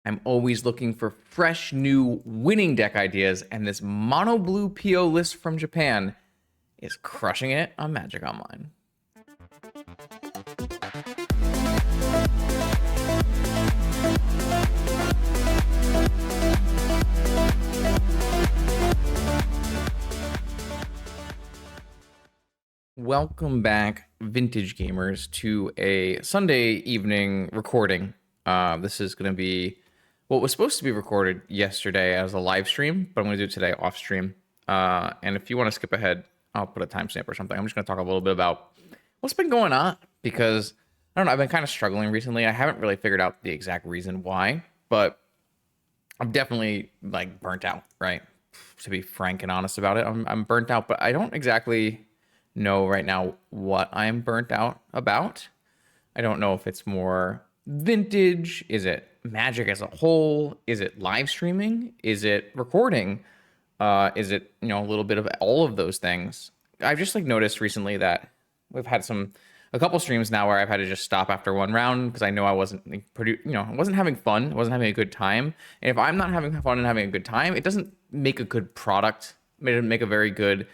I'm always looking for fresh, new winning deck ideas, and this mono blue PO list from Japan is crushing it on Magic Online. Welcome back, vintage gamers, to a Sunday evening recording. This is going to be what was supposed to be recorded yesterday as a live stream, but I'm going to do it today off stream. And if you want to skip ahead, I'll put a timestamp or something. I'm just going to talk a little bit about what's been going on, because I don't know, I've been kind of struggling recently. I haven't really figured out the exact reason why, but I'm definitely like burnt out, right? To be frank and honest about it, I'm burnt out, but I don't exactly know right now what I'm burnt out about. I don't know if it's more vintage. Is it Magic as a whole? Is it live streaming? Is it recording? Is it, a little bit of all of those things? I've just noticed recently that we've had a couple streams now where I've had to just stop after one round because I know I wasn't I wasn't having fun, I wasn't having a good time. And if I'm not having fun and having a good time, it doesn't make a good product. It doesn't make a very good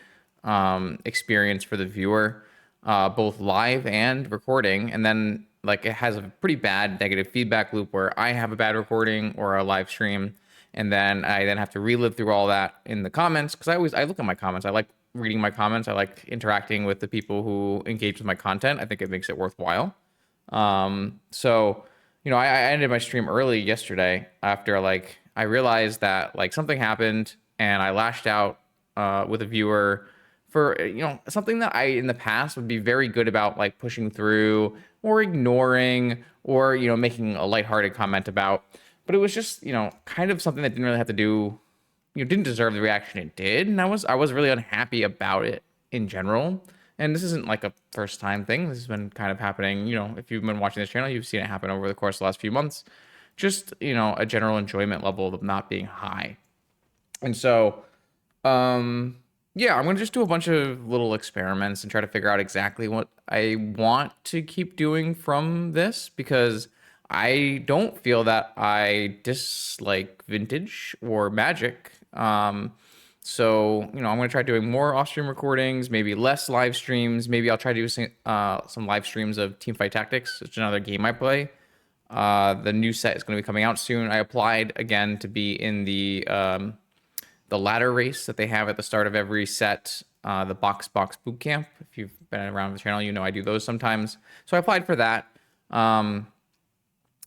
experience for the viewer, both live and recording. And then it has a pretty bad negative feedback loop where I have a bad recording or a live stream, and then I have to relive through all that in the comments, because I look at my comments. I like reading my comments. I like interacting with the people who engage with my content. I think it makes it worthwhile. So I ended my stream early yesterday after I realized that something happened, and I lashed out with a viewer for something that I in the past would be very good about pushing through or ignoring, or making a lighthearted comment about. But it was just kind of something that didn't really have to do, didn't deserve the reaction it did, and I was really unhappy about it in general. And this isn't a first time thing. This has been kind of happening, if you've been watching this channel, you've seen it happen over the course of the last few months. Just a general enjoyment level of not being high. And so yeah, I'm going to just do a bunch of little experiments and try to figure out exactly what I want to keep doing from this, because I don't feel that I dislike vintage or Magic. So, I'm going to try doing more off-stream recordings, maybe less live streams. Maybe I'll try to do some live streams of Teamfight Tactics. It's another game I play. The new set is going to be coming out soon. I applied again to be in the ladder race that they have at the start of every set, the box boot camp. If you've been around the channel, I do those sometimes. So I applied for that. And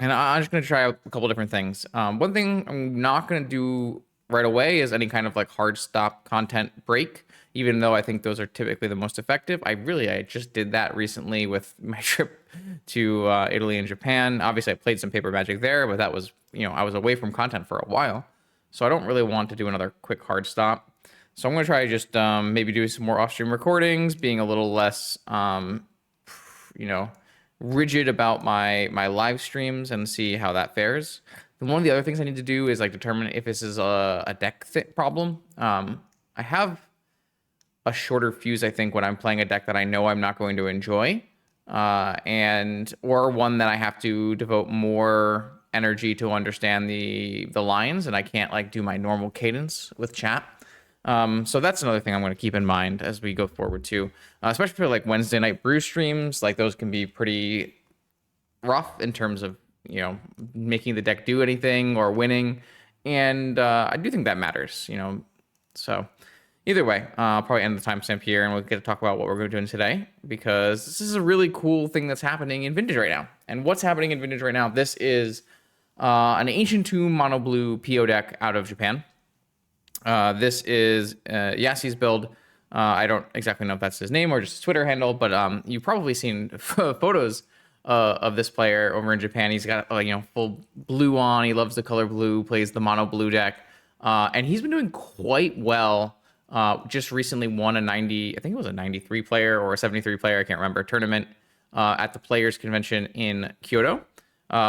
I'm just going to try out a couple different things. One thing I'm not going to do right away is any kind of hard stop content break, even though I think those are typically the most effective. I just did that recently with my trip to Italy and Japan. Obviously, I played some paper Magic there, but that was, I was away from content for a while. So I don't really want to do another quick hard stop. So I'm going to try just maybe do some more off-stream recordings, being a little less, rigid about my live streams, and see how that fares. And one of the other things I need to do is determine if this is a deck fit problem. I have a shorter fuse, I think, when I'm playing a deck that I know I'm not going to enjoy, or one that I have to devote more energy to understand the lines, and I can't do my normal cadence with chat. So that's another thing I'm going to keep in mind as we go forward too, especially for Wednesday night brew streams. Those can be pretty rough in terms of making the deck do anything or winning, and I do think that matters. So either way, I'll probably end the timestamp here, and we'll get to talk about what we're going to do today, because this is a really cool thing that's happening in Vintage right now. And what's happening in Vintage right now? This is an Ancient Tomb mono blue PO deck out of Japan. This is Yassi's build. I don't exactly know if that's his name or just his Twitter handle, but you've probably seen photos of this player over in Japan. He's got full blue on. He loves the color blue, plays the mono blue deck, and he's been doing quite well. Just recently won a 90, I think it was a 93 player or a 73 player, I can't remember, tournament at the Players Convention in Kyoto.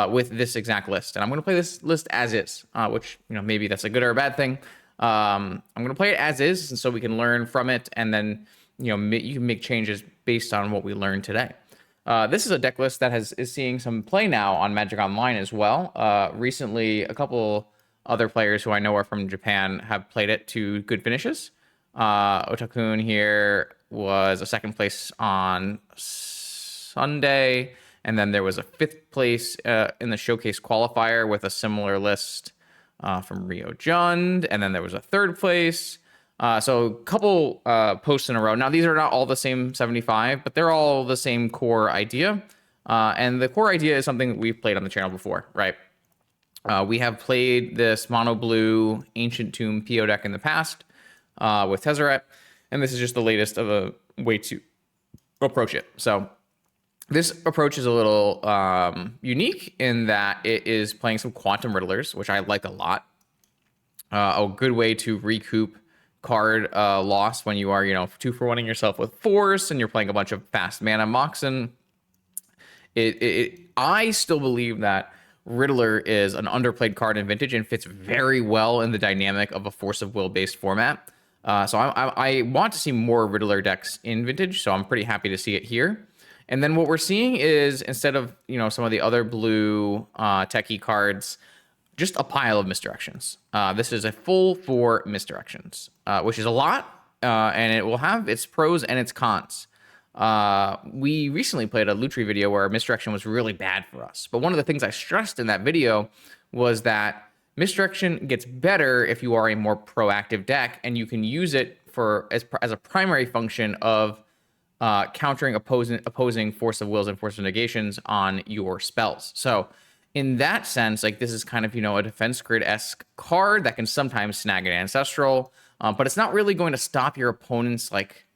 With this exact list. And I'm going to play this list as is, which, maybe that's a good or a bad thing. I'm going to play it as is, and so we can learn from it, and then, you can make changes based on what we learned today. This is a deck list that is seeing some play now on Magic Online as well. Recently, a couple other players who I know are from Japan have played it to good finishes. Otakun here was a second place on Sunday, and then there was a fifth place in the showcase qualifier with a similar list from Rio Jund, and then there was a third place. So a couple posts in a row. Now, these are not all the same 75, but they're all the same core idea. And the core idea is something that we've played on the channel before, right? We have played this mono blue Ancient Tomb PO deck in the past with Tezzeret, and this is just the latest of a way to approach it. So this approach is a little unique in that it is playing some Quantum Riddlers, which I like a lot. A good way to recoup card loss when you are, 2-for-1ing yourself with Force and you're playing a bunch of fast mana Moxen. I still believe that Riddler is an underplayed card in Vintage and fits very well in the dynamic of a Force of Will based format. So I want to see more Riddler decks in Vintage, so I'm pretty happy to see it here. And then what we're seeing is, instead of some of the other blue techie cards, just a pile of misdirections. This is a full 4 misdirections, which is a lot, and it will have its pros and its cons. We recently played a Lutri video where misdirection was really bad for us. But one of the things I stressed in that video was that misdirection gets better if you are a more proactive deck, and you can use it as a primary function of countering opposing Force of Wills and Force of Negations on your spells. So in that sense, like, this is kind of, a defense grid-esque card that can sometimes snag an Ancestral, but it's not really going to stop your opponents,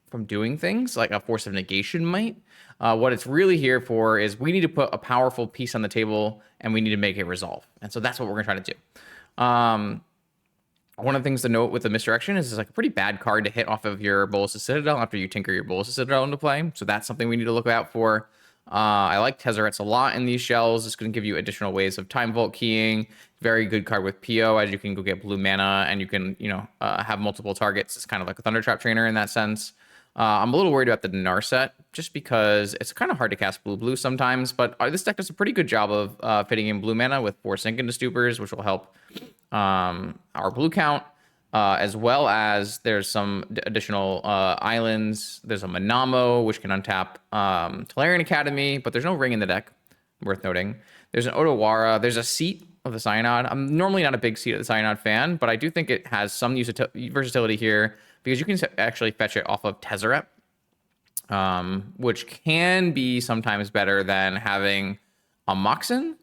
from doing things like a Force of Negation might. What it's really here for is we need to put a powerful piece on the table, and we need to make it resolve. And so that's what we're going to try to do. One of the things to note with the misdirection is it's a pretty bad card to hit off of your Bolas' Citadel after you tinker your Bolas' Citadel into play. So that's something we need to look out for. I like Tezzerets a lot in these shells. It's going to give you additional ways of Time Vault keying. Very good card with PO, as you can go get blue mana and you can, have multiple targets. It's kind of like a Thunder Trap trainer in that sense. I'm a little worried about the Narset just because it's kind of hard to cast blue sometimes, but this deck does a pretty good job of fitting in blue mana with 4 Sink into Stupors, which will help our blue count. As well as there's some additional islands. There's a Manamo, which can untap Tolarian Academy, but there's no ring in the deck, worth noting. There's an Otawara. There's a Seat of the Cyanod. I'm normally not a big Seat of the Cyanod fan, but I do think it has some versatility here because you can actually fetch it off of Tezzeret, which can be sometimes better than having a Moxen.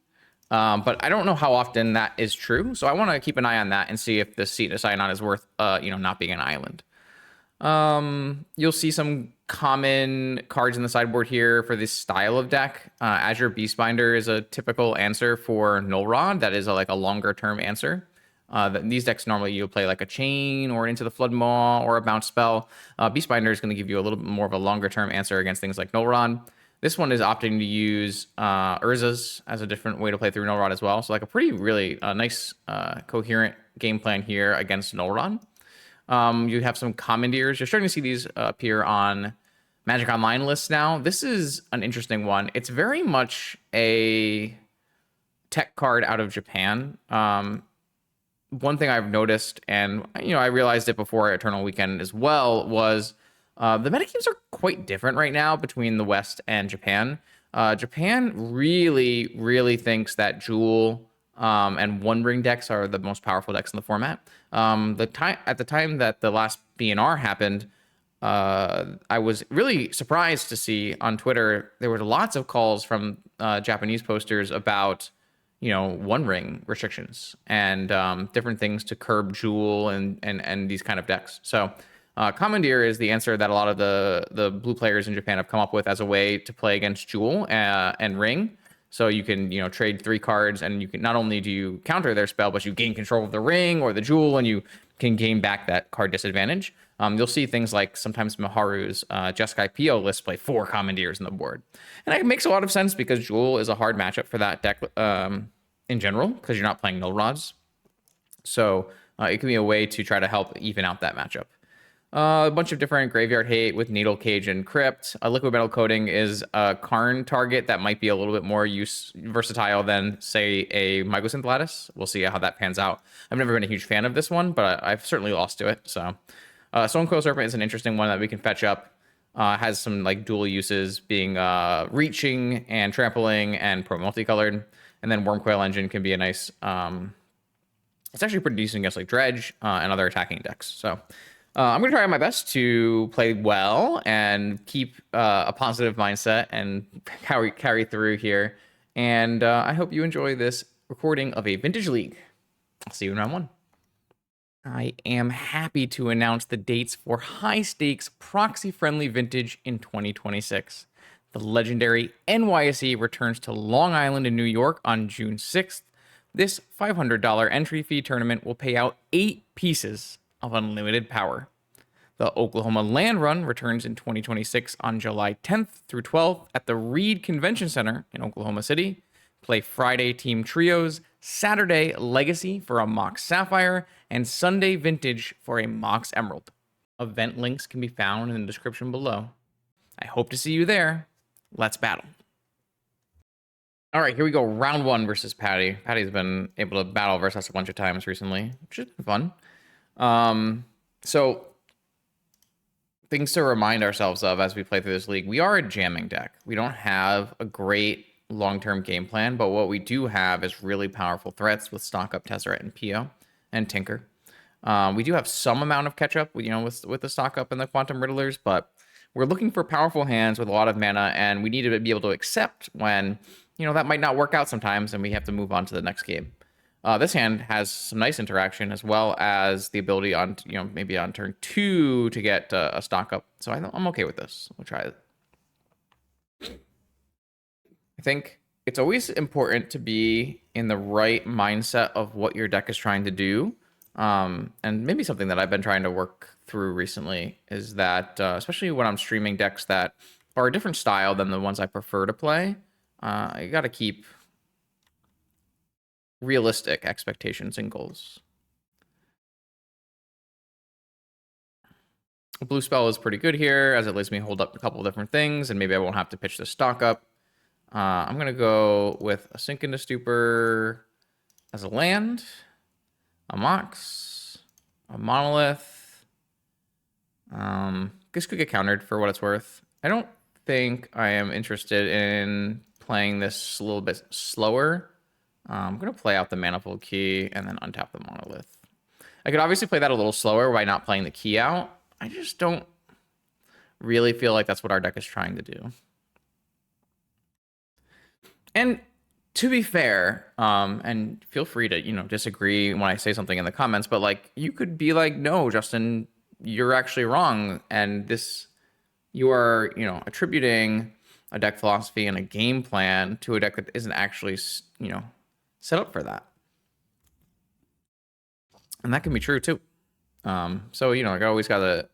But I don't know how often that is true, so I want to keep an eye on that and see if the Seat of Cyanod is worth, not being an island. You'll see some common cards in the sideboard here for this style of deck. Azure Beastbinder is a typical answer for Null Rod. That is a longer-term answer. These decks normally you'll play like a Chain or Into the Flood Maw or a Bounce spell. Beastbinder is going to give you a little bit more of a longer-term answer against things like Null Rod. This one is opting to use Urza's as a different way to play through Null Rod as well. So a really nice, coherent game plan here against Null Rod. You have some Commandeers. You're starting to see these appear on Magic Online lists now. This is an interesting one. It's very much a tech card out of Japan. One thing I've noticed, and I realized it before Eternal Weekend as well, was the metagames are quite different right now between the West and Japan. Japan really, really thinks that Jewel and One Ring decks are the most powerful decks in the format. At the time that the last BNR happened, I was really surprised to see on Twitter there were lots of calls from Japanese posters about One Ring restrictions and different things to curb Jewel and these kind of decks. So Commandeer is the answer that a lot of the blue players in Japan have come up with as a way to play against Jewel and Ring. So you can trade 3 cards, and you can not only do you counter their spell, but you gain control of the Ring or the Jewel, and you can gain back that card disadvantage. You'll see things like sometimes Miharu's Jeskai PO list play 4 Commandeers on the board, and it makes a lot of sense because Jewel is a hard matchup for that deck in general because you're not playing Null Rods. So it can be a way to try to help even out that matchup. A bunch of different graveyard hate with Needle Cage and Crypt. A liquid metal coating is a Karn target that might be a little bit more versatile than, say, a Mygosynth Lattice. We'll see how that pans out. I've never been a huge fan of this one, but I've certainly lost to it. So, Stonecoil Serpent is an interesting one that we can fetch up. Has some like dual uses, being reaching and trampling and pro multicolored. And then Wormcoil Engine can be a nice. It's actually pretty decent against like Dredge and other attacking decks. So. I'm going to try my best to play well and keep a positive mindset and carry through here. And I hope you enjoy this recording of a Vintage League. I'll see you in round one. I am happy to announce the dates for high-stakes, proxy-friendly Vintage in 2026. The legendary NYSE returns to Long Island in New York on June 6th. This $500 entry fee tournament will pay out 8 pieces of unlimited power. The Oklahoma Land Run returns in 2026 on July 10th through 12th at the Reed Convention Center in Oklahoma City. Play Friday Team Trios, Saturday Legacy for a Mox Sapphire, and Sunday Vintage for a Mox Emerald. Event links can be found in the description below. I hope to see you there. Let's battle. All right, here we go. Round one versus Patty. Patty's been able to battle versus us a bunch of times recently, which has been fun. So things to remind ourselves of as we play through this league. We are a jamming deck. We don't have a great long-term game plan, but what we do have is really powerful threats with Stock Up, Tezzeret, and PO, and Tinker. We do have some amount of catch-up, with the Stock Up and the Quantum Riddlers, but we're looking for powerful hands with a lot of mana, and we need to be able to accept when, that might not work out sometimes, and we have to move on to the next game. This hand has some nice interaction, as well as the ability on, maybe on turn 2 to get a Stock Up. So I'm okay with this. We'll try it. I think it's always important to be in the right mindset of what your deck is trying to do. And maybe something that I've been trying to work through recently is that, especially when I'm streaming decks that are a different style than the ones I prefer to play, I got to keep realistic expectations and goals. A blue spell is pretty good here, as it lets me hold up a couple of different things, and maybe I won't have to pitch the Stock Up. I'm going to go with a Sink into Stupor as a land, a Mox, a Monolith. This could get countered for what it's worth. I don't think I am interested in playing this a little bit slower. I'm going to play out the Manifold Key and then untap the Monolith. I could obviously play that a little slower by not playing the key out. I just don't really feel like that's what our deck is trying to do. And to be fair, and feel free to, disagree when I say something in the comments, but like, you could be like, no, Justin, you're actually wrong. And you are, attributing a deck philosophy and a game plan to a deck that isn't actually, set up for that. And that can be true too. So, I always got to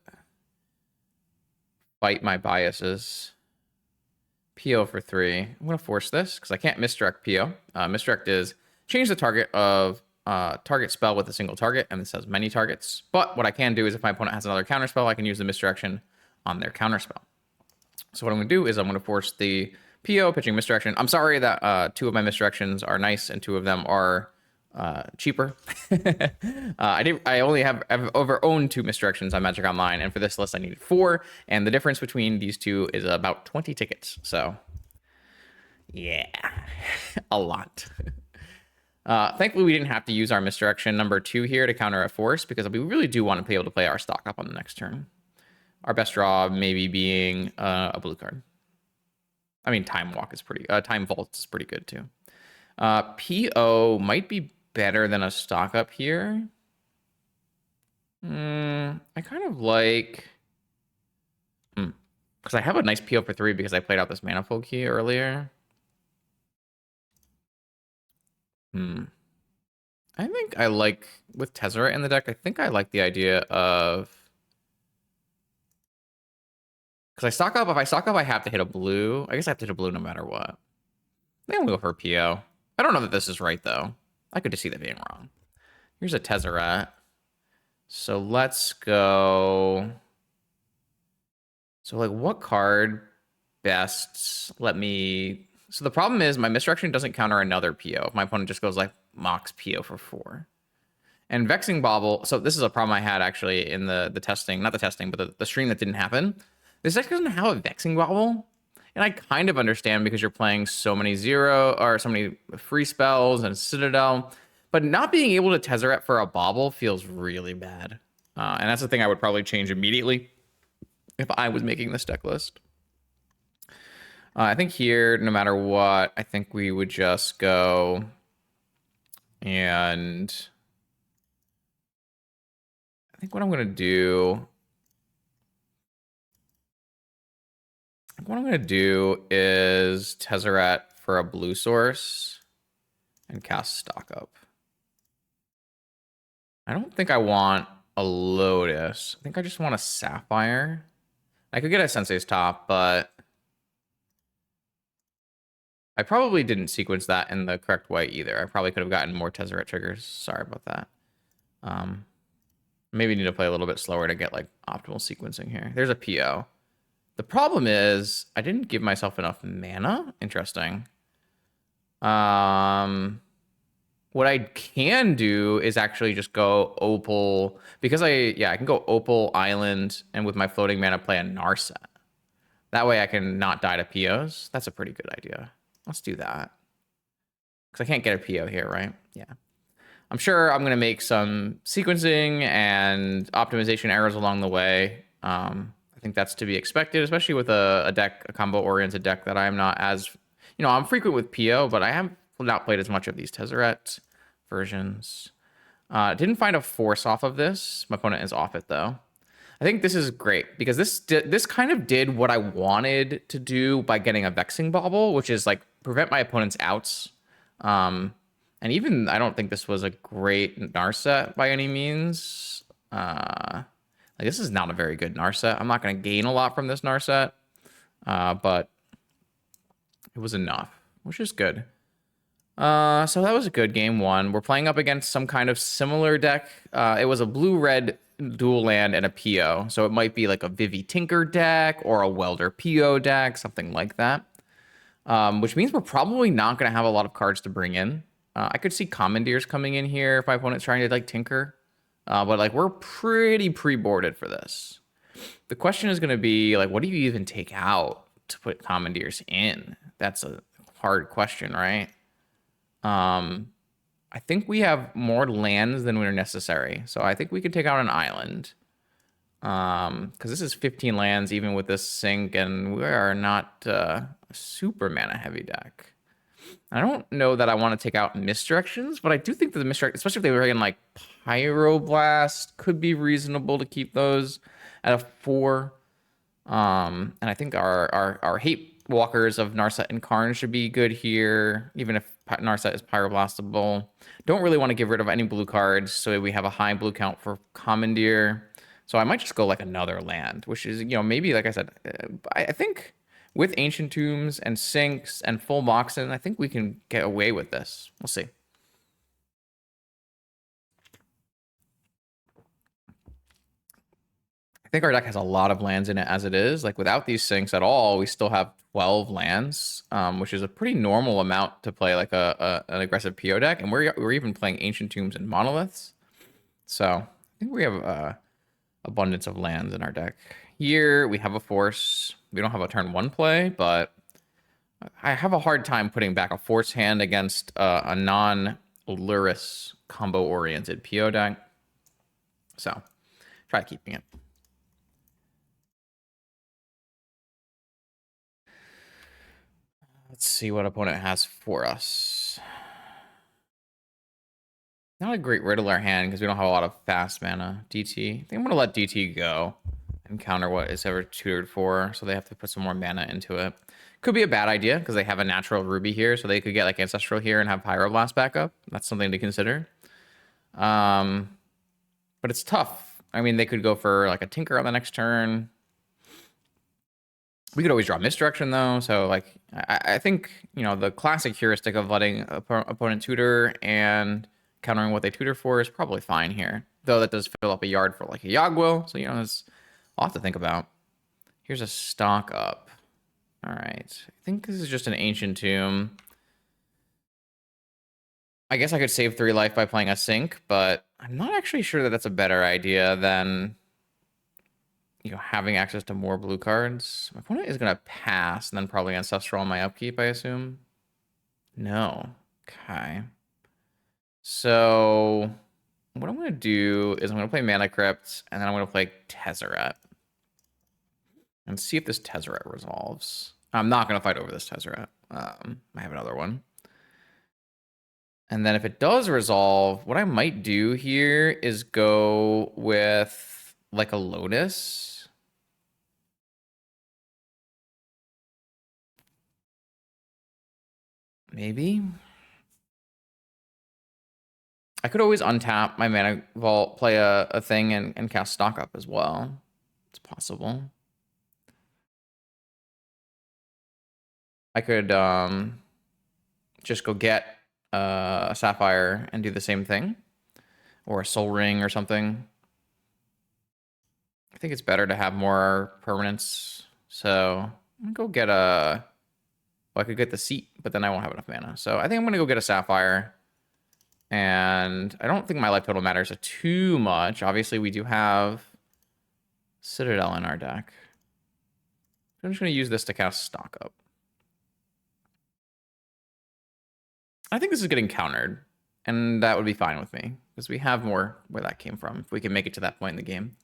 fight my biases. PO for 3. I'm going to force this because I can't misdirect PO. Misdirect is change the target of target spell with a single target, and this has many targets. But what I can do is if my opponent has another counter spell, I can use the misdirection on their counter spell. So what I'm going to do is I'm going to force the PO pitching misdirection. I'm sorry that 2 of my misdirections are nice and 2 of them are cheaper. I only have owned 2 misdirections on Magic Online, and for this list I needed 4, and the difference between these 2 is about 20 tickets. So yeah, a lot. Thankfully we didn't have to use our misdirection number 2 here to counter a force, because we really do want to be able to play our Stock Up on the next turn. Our best draw maybe being a blue card. I mean, Time Vault is pretty good too. PO might be better than a Stock Up here. I kind of like... Because I have a nice PO for 3 because I played out this Manifold Key earlier. I think I like, with Tezzeret in the deck, I think I like the idea of... Because if I Stock Up, I have to hit a blue. I guess I have to hit a blue no matter what. I think I'm going to go for a PO. I don't know that this is right, though. I could just see that being wrong. Here's a Tezzeret. So let's go... So like what card best let me... So the problem is my misdirection doesn't counter another PO. If my opponent just goes like Mox PO for 4. And Vexing Bobble, so this is a problem I had actually in the testing, not the testing, but the stream that didn't happen. This deck doesn't have a Vexing Bobble. And I kind of understand because you're playing so many so many free spells and Citadel. But not being able to Tezzeret for a Bobble feels really bad. And that's the thing I would probably change immediately if I was making this deck list. I think here, no matter what, I think we would just go and I think what I'm going to do... What I'm going to do is Tezzeret for a blue source and cast Stock Up. I don't think I want a Lotus. I think I just want a Sapphire. I could get a Sensei's Top, but I probably didn't sequence that in the correct way either. I probably could have gotten more Tezzeret triggers. Sorry about that. Maybe need to play a little bit slower to get like optimal sequencing here. There's a PO. The problem is I didn't give myself enough mana. Interesting. What I can do is actually just go Opal because I can go Opal Island and with my floating mana play a Narset. That way I can not die to POs. That's a pretty good idea. Let's do that. Because I can't get a PO here, right? Yeah. I'm sure I'm going to make some sequencing and optimization errors along the way. I think that's to be expected, especially with a combo-oriented deck that I'm not as... I'm frequent with PO, but I have not played as much of these Tezzeret versions. Didn't find a force off of this. My opponent is off it, though. I think this is great because this kind of did what I wanted to do by getting a Vexing Bauble, which is like prevent my opponent's outs. And even I don't think this was a great Narset by any means. Like this is not a very good Narset. I'm not going to gain a lot from this Narset, but it was enough, which is good. So that was a good game one. We're playing up against some kind of similar deck. It was a blue-red dual land and a PO. So it might be like a Vivi Tinker deck or a Welder PO deck, something like that. Which means we're probably not going to have a lot of cards to bring in. I could see Commandeers coming in here if my opponent's trying to like Tinker. But like we're pretty pre-boarded for this. The question is going to be like, what do you even take out to put Commandeers in? That's a hard question, right? I think we have more lands than are necessary. So I think we could take out an island. Because this is 15 lands even with this sink, and we are not a super mana heavy deck. I don't know that I want to take out misdirections, but I do think that the misdirect, especially if they were in like Pyroblast, could be reasonable to keep those at a 4. And I think our hate walkers of Narset and Karn should be good here, even if Narset is pyroblastable. Don't really want to get rid of any blue cards, so we have a high blue count for Commandeer. So I might just go like another land, which is, maybe, like I said, I think with Ancient Tombs and Sinks and full Moxen, I think we can get away with this. We'll see. I think our deck has a lot of lands in it as it is. Like without these Sinks at all, we still have 12 lands, which is a pretty normal amount to play like an aggressive PO deck. And we're even playing Ancient Tombs and Monoliths. So I think we have abundance of lands in our deck. Here we have a force. We don't have a turn 1 play, but I have a hard time putting back a force hand against a non-Lurrus combo-oriented PO deck. So try keeping it. Let's see what opponent has for us. Not a great Riddler hand because we don't have a lot of fast mana. DT. I think I'm going to let DT go and counter what is ever tutored for, so they have to put some more mana into it. Could be a bad idea because they have a natural Ruby here, so they could get like Ancestral here and have Pyroblast backup. That's something to consider. But it's tough. I mean, they could go for like a Tinker on the next turn. We could always draw Misdirection though, so like I think the classic heuristic of letting opponent tutor and countering what they tutor for is probably fine here. Though that does fill up a yard for like a Yagwil, so there's a lot to think about. Here's a stock up. All right. I think this is just an ancient tomb. I guess I could save 3 life by playing a sync, but I'm not actually sure that that's a better idea than, having access to more blue cards. My opponent is going to pass and then probably Ancestral on my upkeep, I assume. No. Okay. So what I'm going to do is I'm going to play Mana Crypt, and then I'm going to play Tezzeret. And see if this Tezzeret resolves. I'm not going to fight over this Tezzeret. I have another one. And then if it does resolve, what I might do here is go with like a Lotus. Maybe. I could always untap my Mana Vault, play a thing, and cast Stock Up as well. It's possible. I could just go get a Sapphire and do the same thing. Or a Soul Ring or something. I think it's better to have more permanents. So I'm gonna go get a... Well, I could get the Seat, but then I won't have enough mana. So I think I'm gonna go get a Sapphire. And I don't think my life total matters too much. Obviously, we do have Citadel in our deck. I'm just gonna use this to cast Stock Up. I think this is getting countered, and that would be fine with me, because we have more where that came from, if we can make it to that point in the game.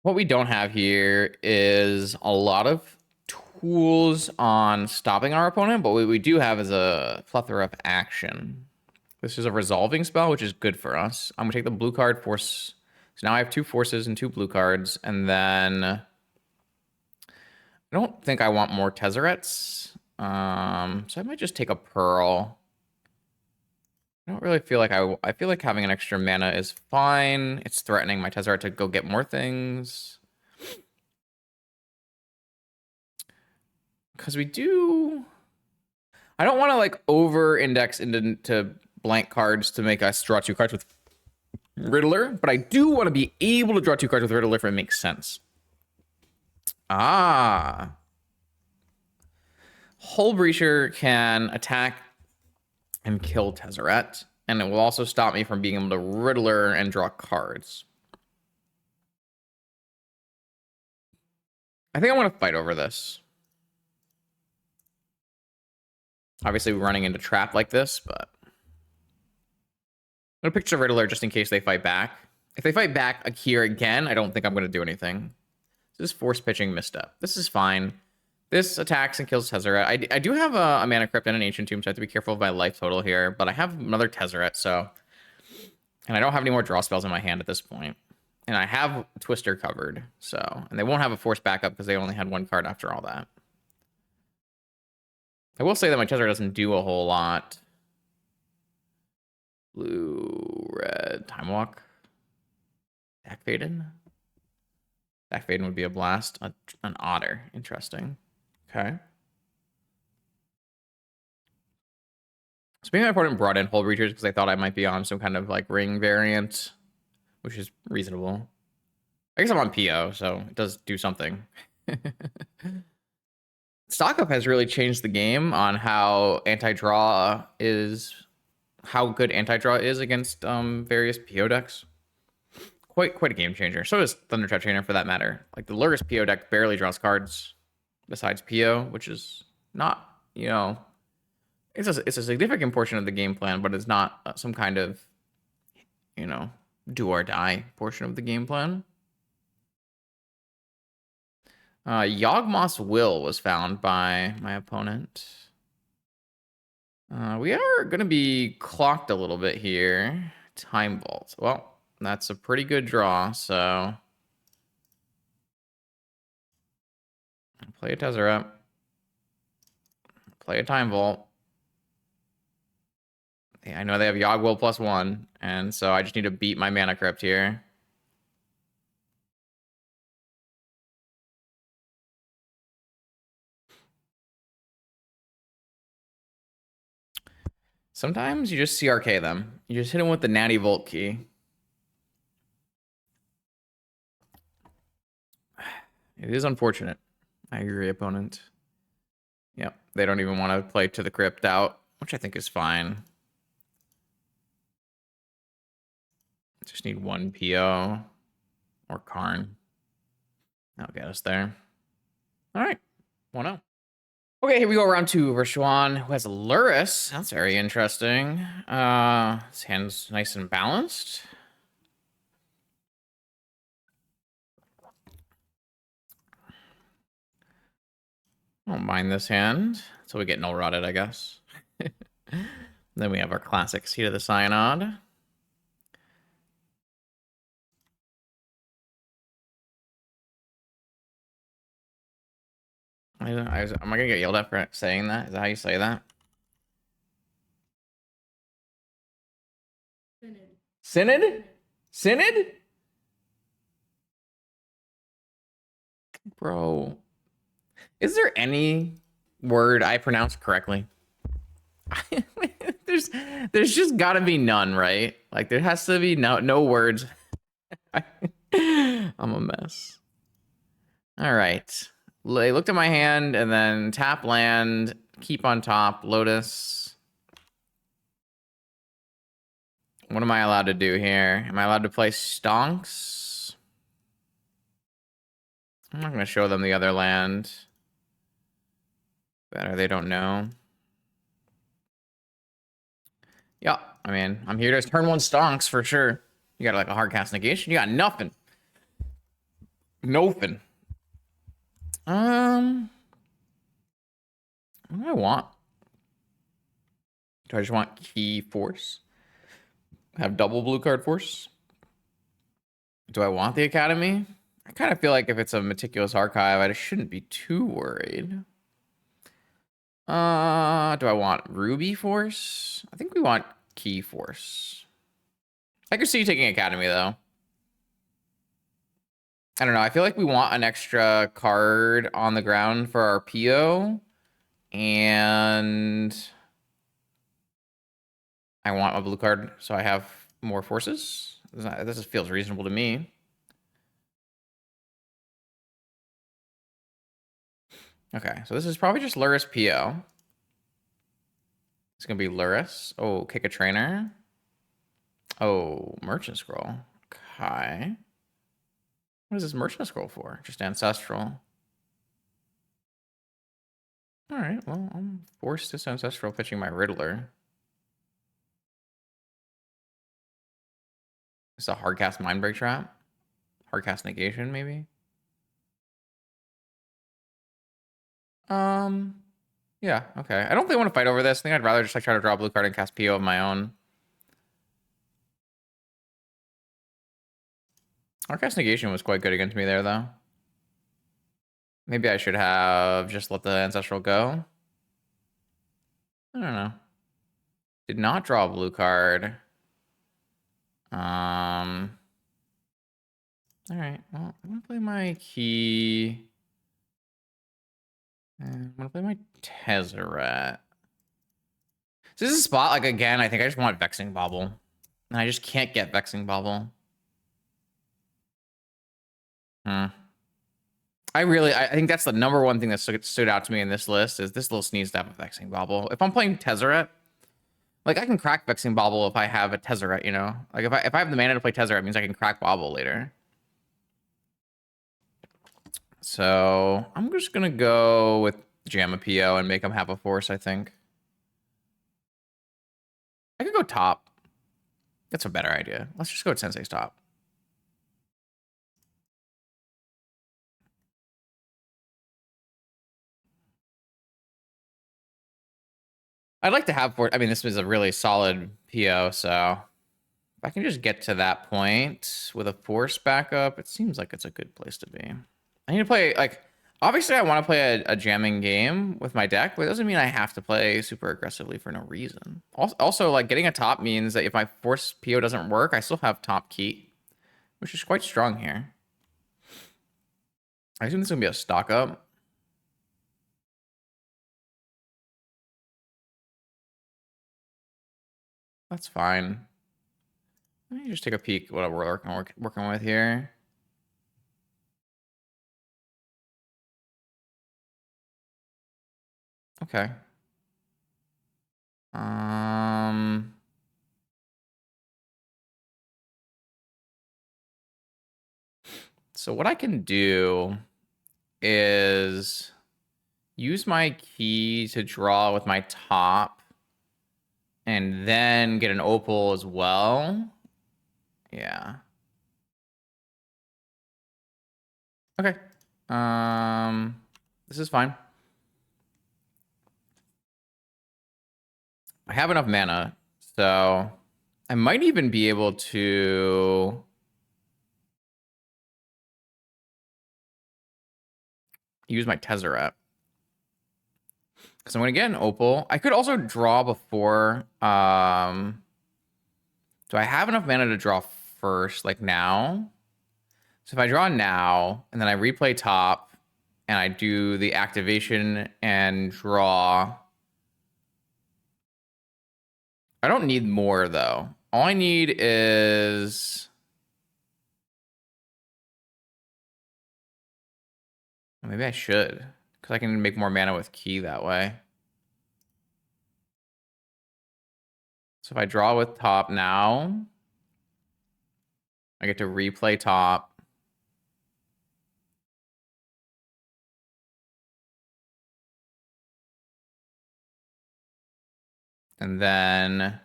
What we don't have here is a lot of tools on stopping our opponent, but what we do have is a plethora of action. This is a resolving spell, which is good for us. I'm gonna take the blue card force. So now I have 2 forces and 2 blue cards, and then I don't think I want more Tezzerets. So I might just take a Pearl. I don't really feel like I feel like having an extra mana is fine. It's threatening my Tezzeret to go get more things. Because we do... I don't want to like over-index into blank cards to make us draw 2 cards with Riddler, but I do want to be able to draw 2 cards with Riddler if it makes sense. Ah. Hull Breacher can attack and kill Tezzeret, and it will also stop me from being able to Riddler and draw cards. I think I want to fight over this. Obviously, we're running into trap like this, but I'm going to picture Riddler just in case they fight back. If they fight back here again, I don't think I'm going to do anything. This is force pitching misstep. This is fine. This attacks and kills Tezzeret. I do have a Mana Crypt and an Ancient Tomb, so I have to be careful of my life total here. But I have another Tezzeret, so... And I don't have any more draw spells in my hand at this point. And I have Twister covered, so... And they won't have a force backup because they only had 1 card after all that. I will say that my Tezzeret doesn't do a whole lot. Blue, red, Time Walk. Back Faden. Back Faden would be a blast. An Otter. Interesting. Okay. So maybe my opponent brought in Hull Breachers because they thought I might be on some kind of like ring variant, which is reasonable. I guess I'm on PO, so it does do something. Stock Up has really changed the game on how anti-draw is, how good anti-draw is against various PO decks. Quite a game changer. So does Thundertrap Trainer for that matter. Like the Lurrus PO deck barely draws cards besides PO, which is not, it's a significant portion of the game plan, but it's not some kind of, do or die portion of the game plan. Yawgmoth's Will was found by my opponent. We are going to be clocked a little bit here. Time Vault. Well, that's a pretty good draw, so... Play a Tezzeret. Play a Time Vault. I know they have Yogg-Will +1, and so I just need to beat my Mana Crypt here. Sometimes you just CRK them. You just hit them with the Natty Volt key. It is unfortunate. I agree, opponent. Yep, they don't even want to play to the crypt out, which I think is fine. Just need one PO or Karn. That'll get us there. All right, 1-0. Okay, here we go, round 2. Rashawn, who has Lurrus. That's very interesting. His hand's nice and balanced. I don't mind this hand. So we get null rotted, I guess. Then we have our classic Seat of the Synod. Am I gonna get yelled at for saying that? Is that how you say that? Synod? Synod? Bro. Is there any word I pronounced correctly? there's just gotta be none, right? Like there has to be no words. I'm a mess. All right. They looked at my hand and then tap land, keep on top, Lotus. What am I allowed to do here? Am I allowed to play Stonks? I'm not gonna show them the other land. Better they don't know. Yeah, I mean, I'm here to turn 1 Stonks for sure. You got like a hard cast negation. You got nothing. Nothing. What do I want? Do I just want key force? Have double blue card force? Do I want the Academy? I kind of feel like if it's a meticulous archive, I shouldn't be too worried. Do I want Ruby force? I think we want key force. I could see you taking Academy though. I don't know. I feel like we want an extra card on the ground for our PO. And I want a blue card so I have more forces. This feels reasonable to me. Okay, so this is probably just Lurrus PO. It's gonna be Lurrus. Oh, kick a trainer. Oh, Merchant Scroll. Okay. What is this Merchant Scroll for? Just Ancestral. All right, well, I'm forced to Ancestral pitching my Riddler. It's a hardcast Mindbreak Trap. Hardcast Negation, maybe. Yeah, okay. I don't think I want to fight over this. I think I'd rather just like try to draw a blue card and cast PO of my own. Hardcast Negation was quite good against me there, though. Maybe I should have just let the Ancestral go. I don't know. Did not draw a blue card. All right. Well, I'm gonna play my key. I'm gonna play my Tezzeret. So this is a spot, like, again, I think I just want Vexing Bauble. And I just can't get Vexing Bauble. I think that's the number one thing that stood out to me in this list is this list needs to have a Vexing Bauble. If I'm playing Tezzeret, like, I can crack Vexing Bauble if I have a Tezzeret, you know? Like, if I have the mana to play Tezzeret, it means I can crack Bauble later. So, I'm just gonna go with Jamma PO and make him have a force, I think. I could go top. That's a better idea. Let's just go with Sensei's top. I'd like to have I mean, this was a really solid PO, so if I can just get to that point with a force backup, it seems like it's a good place to be. I need to play, like, Obviously, I want to play a jamming game with my deck, but it doesn't mean I have to play super aggressively for no reason. Also, like getting a top means that if my force PO doesn't work, I still have top key, which is quite strong here. I assume this is gonna be a stock up. That's fine. Let me just take a peek what we're working with here. Okay. So what I can do is use my key to draw with my top and then get an opal as well. Yeah. Okay. This is fine. I have enough mana, so I might even be able to use my Tezzeret. Because I'm going to get an opal. I could also draw before. Do I have enough mana to draw first, like now? So if I draw now, and then I replay top, and I do the activation and draw. I don't need more, though. All I need is... Maybe I should, because I can make more mana with key that way. So if I draw with top now, I get to replay top. And then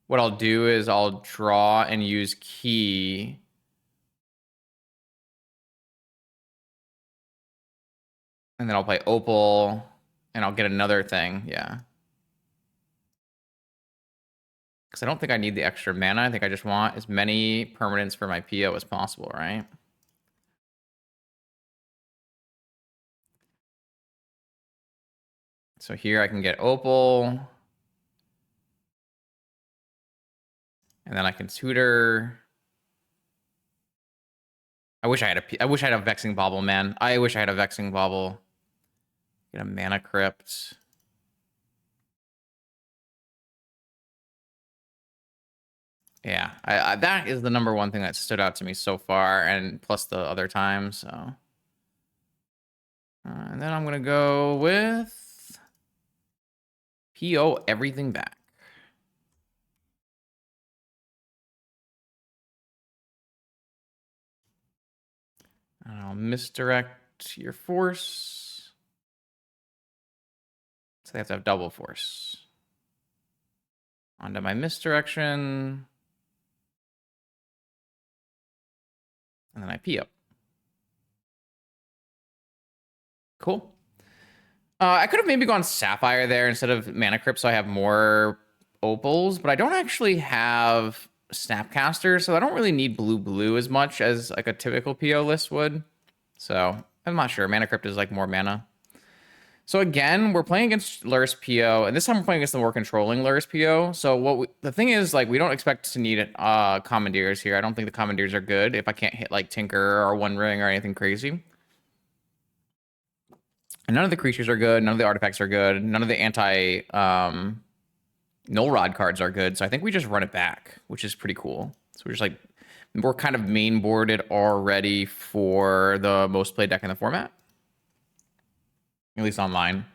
what I'll do is I'll draw and use key. And then I'll play opal, and I'll get another thing, yeah. Because I don't think I need the extra mana. I think I just want as many permanents for my PO as possible, right? So here I can get opal. And then I can tutor. I wish I had a Vexing Bauble, man. I wish I had a Vexing Bauble. Get a Mana Crypt. Yeah, that is the number one thing that stood out to me so far, and plus the other times. So, and then I'm gonna go with PO everything back. And I'll misdirect your force. So they have to have double force. Onto my misdirection. And then I PO. Cool. I could have maybe gone Sapphire there instead of Mana Crypt, so I have more opals, but I don't actually have Snapcaster, so I don't really need blue as much as like a typical PO list would. So I'm not sure. Mana Crypt is like more mana. So again, we're playing against Lurrus PO, and this time we're playing against the more controlling Lurrus PO. So the thing is, like, we don't expect to need Commandeers here. I don't think the Commandeers are good if I can't hit like Tinker or One Ring or anything crazy. And none of the creatures are good. None of the artifacts are good. None of the Null Rod cards are good. So I think we just run it back, which is pretty cool. So we're kind of main boarded already for the most played deck in the format. At least online.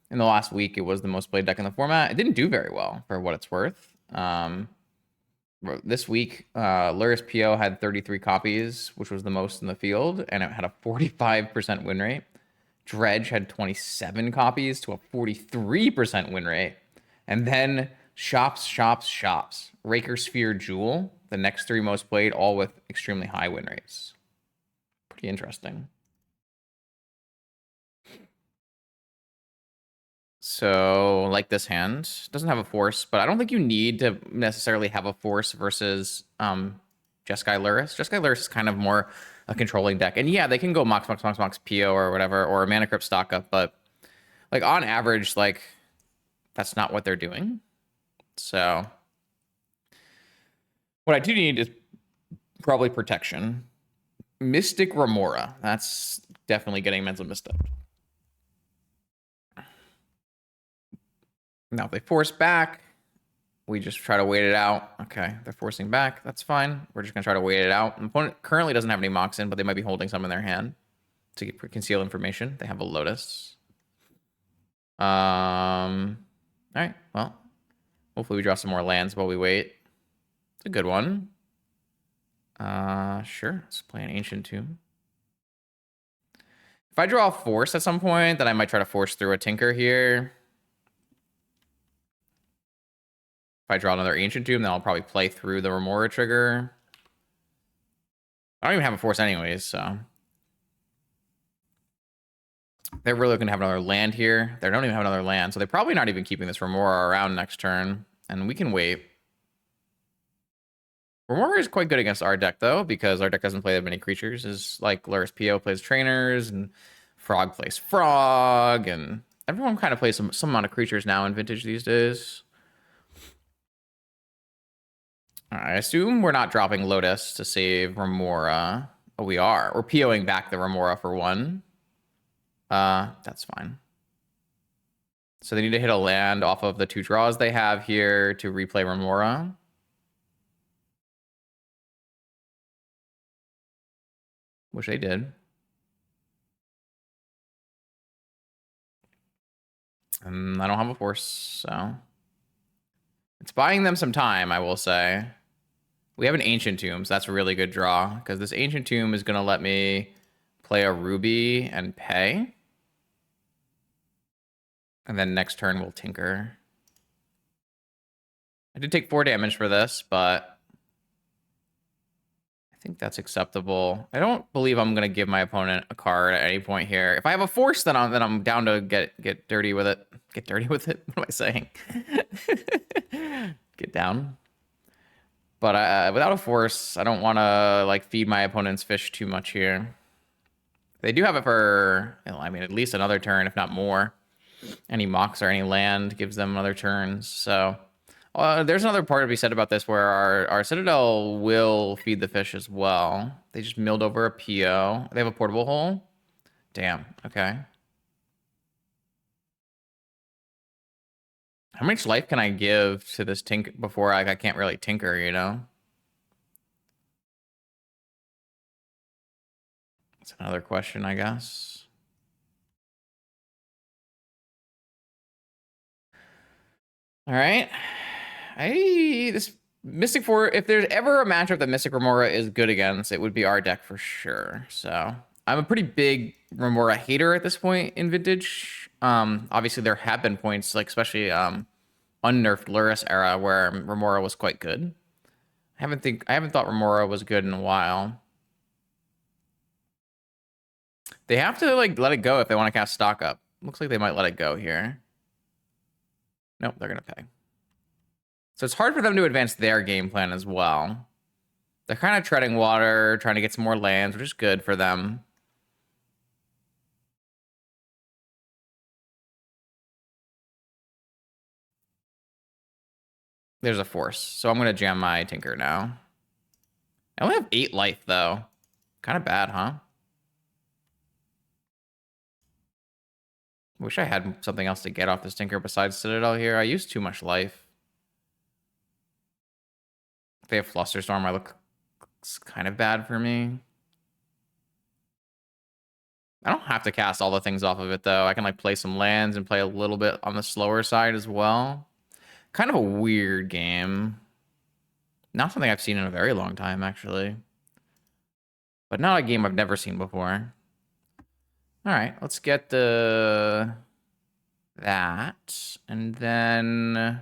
In the last week, it was the most played deck in the format. It didn't do very well for what it's worth. This week, Lurrus PO had 33 copies, which was the most in the field, and it had a 45% win rate. Dredge had 27 copies to a 43% win rate. And then Shops. Raker Sphere Jewel, the next three most played, all with extremely high win rates. Pretty interesting. So, like this hand, doesn't have a force, but I don't think you need to necessarily have a force versus Jeskai Lurrus. Jeskai Lurrus is kind of more a controlling deck. And yeah, they can go Mox PO or whatever, or a Mana Crypt stock up, but like on average, like that's not what they're doing. So what I do need is probably protection. Mystic Remora. That's definitely getting mental misstep. Now if they force back, we just try to wait it out. Okay, they're forcing back. That's fine. We're just gonna try to wait it out. The opponent currently doesn't have any Mox in, but they might be holding some in their hand to conceal information. They have a Lotus. All right, well, hopefully we draw some more lands while we wait. It's a good one. Sure, let's play an Ancient Tomb. If I draw a Force at some point, then I might try to force through a Tinker here. If I draw another Ancient Tomb, then I'll probably play through the Remora trigger. I don't even have a Force anyways, so. They're really looking to have another land here. They don't even have another land, so they're probably not even keeping this Remora around next turn. And we can wait. Remora is quite good against our deck, though, because our deck doesn't play that many creatures. Is like Lurrus PO plays trainers, and Frog plays Frog, and everyone kind of plays some amount of creatures now in Vintage these days. I assume we're not dropping Lotus to save Remora. Oh, we are. We're POing back the Remora for one. That's fine. So they need to hit a land off of the 2 draws they have here to replay Remora. Which they did. And I don't have a Force, so. It's buying them some time, I will say. We have an Ancient Tomb, so that's a really good draw, because this Ancient Tomb is going to let me play a Ruby and pay. And then next turn we'll Tinker. I did take 4 damage for this, but I think that's acceptable. I don't believe I'm gonna give my opponent a card at any point here. If I have a Force, then I'm down to get dirty with it. Get dirty with it? What am I saying? Get down. But without a Force, I don't want to like feed my opponent's fish too much here. They do have it for, I mean, at least another turn, if not more. Any Mox or any land gives them another turn. So there's another part to be said about this where our Citadel will feed the fish as well. They just milled over a PO. They have a portable hole. Damn. Okay. How much life can I give to this tinker before I can't really tinker, you know? That's another question, I guess. All right. This Mystic Four, if there's ever a matchup that Mystic Remora is good against, it would be our deck for sure. So I'm a pretty big Remora hater at this point in Vintage. Obviously there have been points, like especially unnerfed Lurrus era, where Remora was quite good. I haven't thought Remora was good in a while. They have to like let it go if they want to cast stock up. Looks like they might let it go here. Nope, they're gonna pay. So it's hard for them to advance their game plan as well. They're kind of treading water, trying to get some more lands, which is good for them. There's a Force, so I'm going to jam my Tinker now. I only have 8 life, though. Kind of bad, huh? Wish I had something else to get off this Tinker besides Citadel here. I used too much life. If they have Flusterstorm, I look kind of bad for me. I don't have to cast all the things off of it, though. I can like play some lands and play a little bit on the slower side as well. Kind of a weird game. Not something I've seen in a very long time, actually. But not a game I've never seen before. All right, let's get that. And then I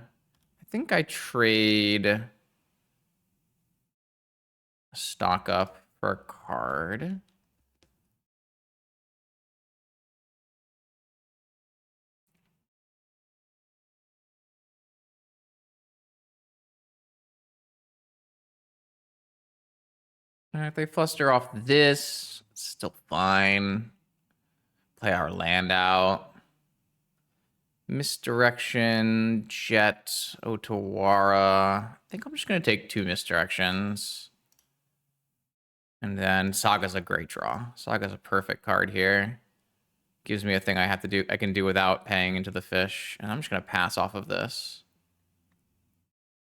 think I trade a stock up for a card. If they fluster off this, it's still fine. Play our land out. Misdirection, Jet, Otawara. I think I'm just going to take 2 misdirections. And then Saga's a great draw. Saga's a perfect card here. Gives me a thing I can do without paying into the fish. And I'm just going to pass off of this.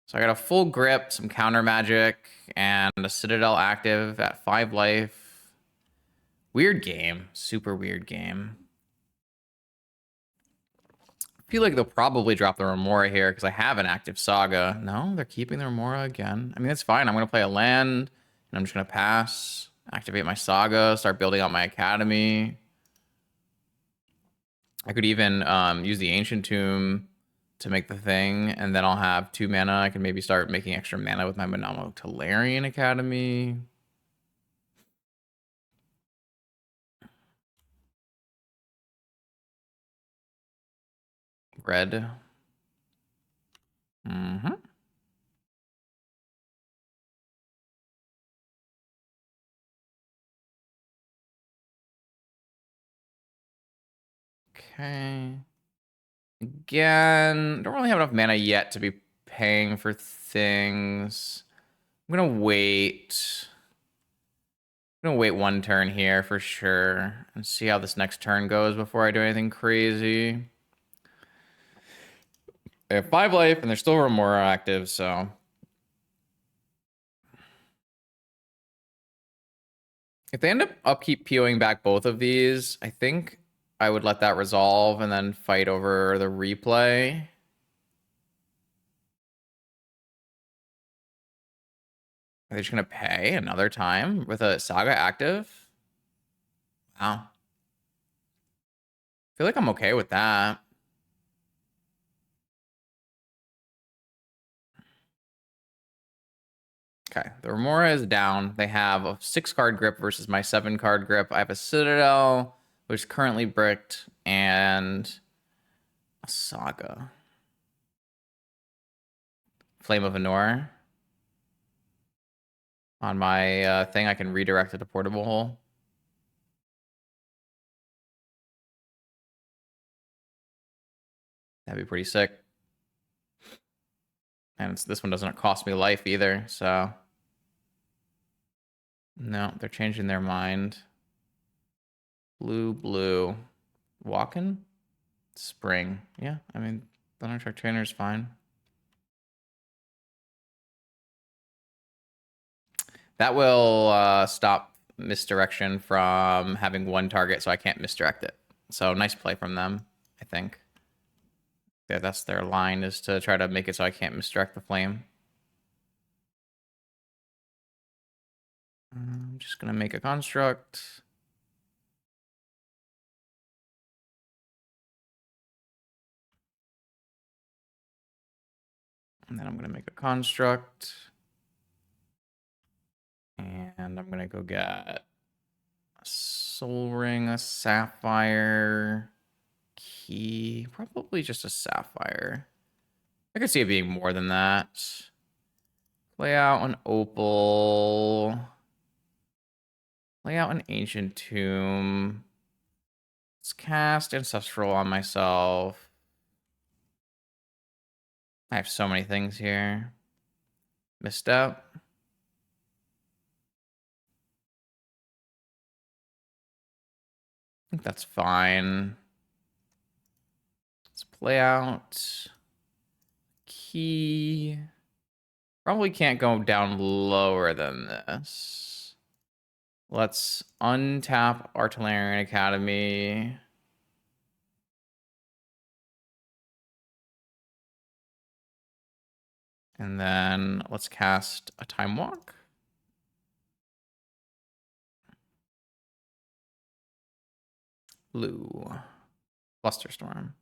So I got a full grip, some counter magic, and a Citadel active at 5 life. Weird game. Super weird game. I feel like they'll probably drop the Remora here because I have an active Saga. No, they're keeping the Remora again. I mean, that's fine. I'm going to play a land, and I'm just going to pass, activate my Saga, start building out my Academy. I could even use the Ancient Tomb to make the thing, and then I'll have 2 mana. I can maybe start making extra mana with my Monamo Talarian Academy. Red. Mm-hmm. Okay. Again, don't really have enough mana yet to be paying for things. I'm gonna wait. I'm gonna wait 1 turn here for sure and see how this next turn goes before I do anything crazy. They have 5 life and they're still Remora active, so. If they end up upkeep POing back both of these, I think I would let that resolve and then fight over the replay. Are they just gonna pay another time with a Saga active? Wow. I feel like I'm okay with that. Okay, the Remora is down. They have a 6-card grip versus my 7-card grip. I have a Citadel, which is currently bricked, and a Saga. Flame of Anor. On my thing, I can redirect it to Portable Hole. That'd be pretty sick. And this one doesn't cost me life either, so. No, they're changing their mind. Blue, blue. Walking? Spring. Yeah, I mean, Thunderstruck Trainer is fine. That will stop misdirection from having 1 target, so I can't misdirect it. So nice play from them, I think. Yeah, that's their line, is to try to make it so I can't misdirect the flame. I'm just going to make a construct. And then I'm going to make a construct. And I'm going to go get a Soul Ring, a Sapphire, Key. Probably just a Sapphire. I could see it being more than that. Play out an Opal. Play out an Ancient Tomb. Let's cast Ancestral on myself. I have so many things here. Misstep. I think that's fine. Let's play out Key. Probably can't go down lower than this. Let's untap Artillerian Academy. And then let's cast a Time Walk. Blue. Flusterstorm.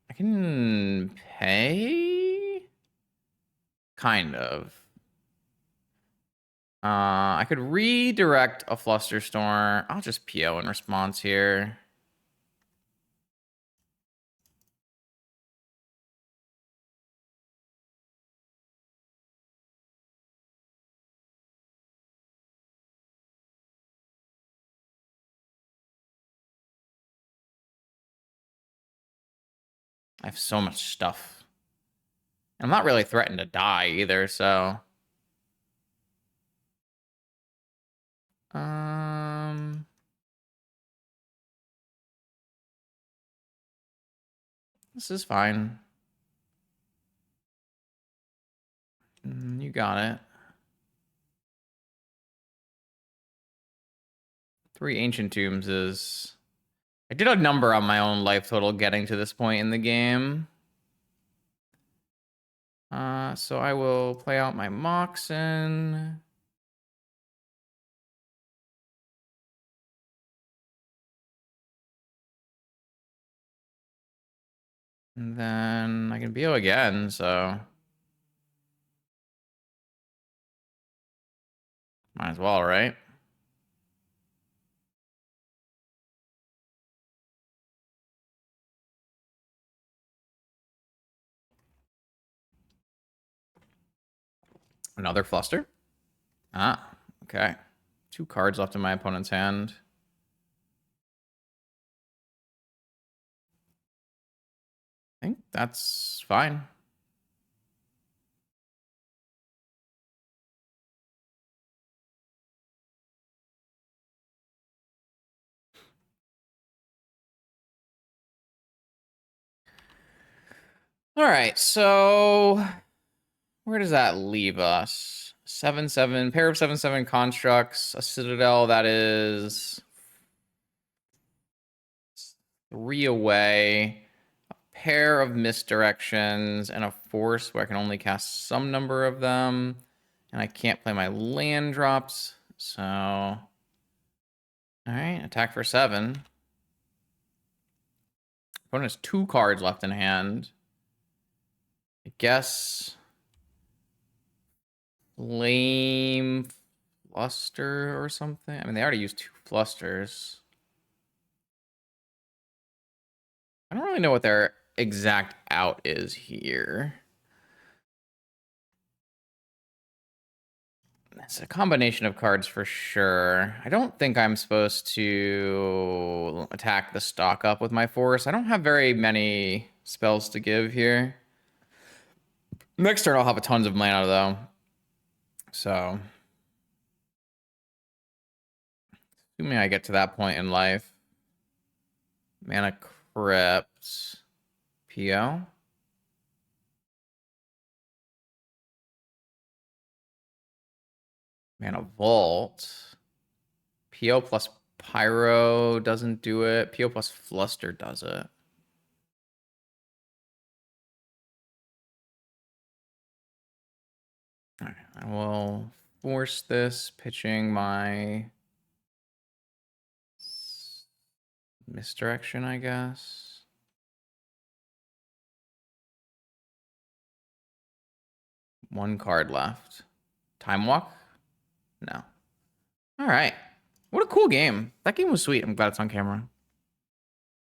I can pay? Kind of. I could redirect a Flusterstorm. I'll just PO in response here. I have so much stuff. I'm not really threatened to die either, so... This is fine. You got it. 3 ancient tombs is... I did a number on my own life total getting to this point in the game. So I will play out my Moxen. And then I can BO again, so... Might as well, right? Another fluster. Ah, okay. 2 cards left in my opponent's hand. I think that's fine. All right, so where does that leave us? 7/7, pair of 7/7 constructs, a citadel that is 3 away, a pair of misdirections, and a force where I can only cast some number of them, and I can't play my land drops, so... All right, attack for 7. Opponent has 2 cards left in hand. I guess... Flame Fluster or something? I mean, they already used 2 flusters. I don't really know what their exact out is here. It's a combination of cards for sure. I don't think I'm supposed to attack the stock up with my force. I don't have very many spells to give here. Next turn, I'll have a tons of mana, though. So... assuming I get to that point in life. Mana Crypt. PO. Mana Vault. PO plus Pyro doesn't do it. PO plus Fluster does it. All right, I will force this, pitching my misdirection, I guess. One card left. Time Walk? No. All right. What a cool game. That game was sweet. I'm glad it's on camera.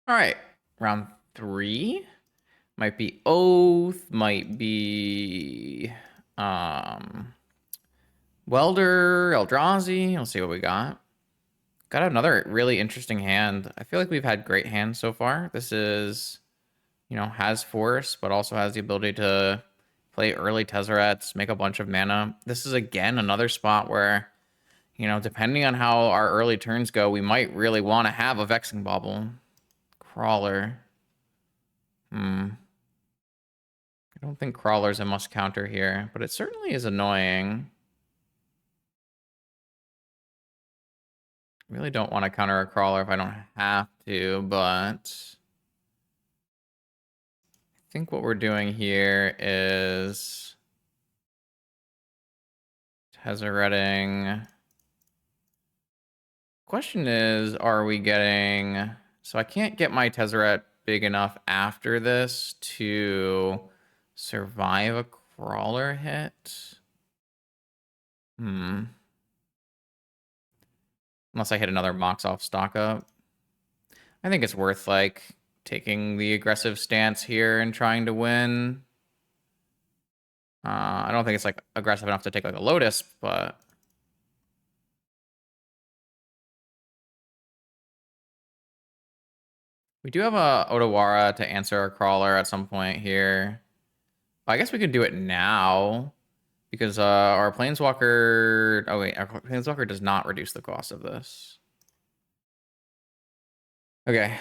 All right. Round 3. Might be Oath. Might be... Welder, Eldrazi. Let's see what we got. Got another really interesting hand. I feel like we've had great hands so far. This is, you know, has force, but also has the ability to play early Tezzerets, make a bunch of mana. This is, again, another spot where, you know, depending on how our early turns go, we might really want to have a Vexing Bauble. Crawler. I don't think Crawler's a must counter here, but it certainly is annoying. Really don't want to counter a Crawler if I don't have to, but I think what we're doing here is Tezzeretting. Question is, are we getting... So I can't get my Tezzeret big enough after this to survive a Crawler hit. Unless I hit another Mox off stock up. I think it's worth, like, taking the aggressive stance here and trying to win. I don't think it's, like, aggressive enough to take, like, a Lotus, but... We do have a Otawara to answer a crawler at some point here. I guess we could do it now because our Planeswalker... Oh, wait. Our Planeswalker does not reduce the cost of this. Okay.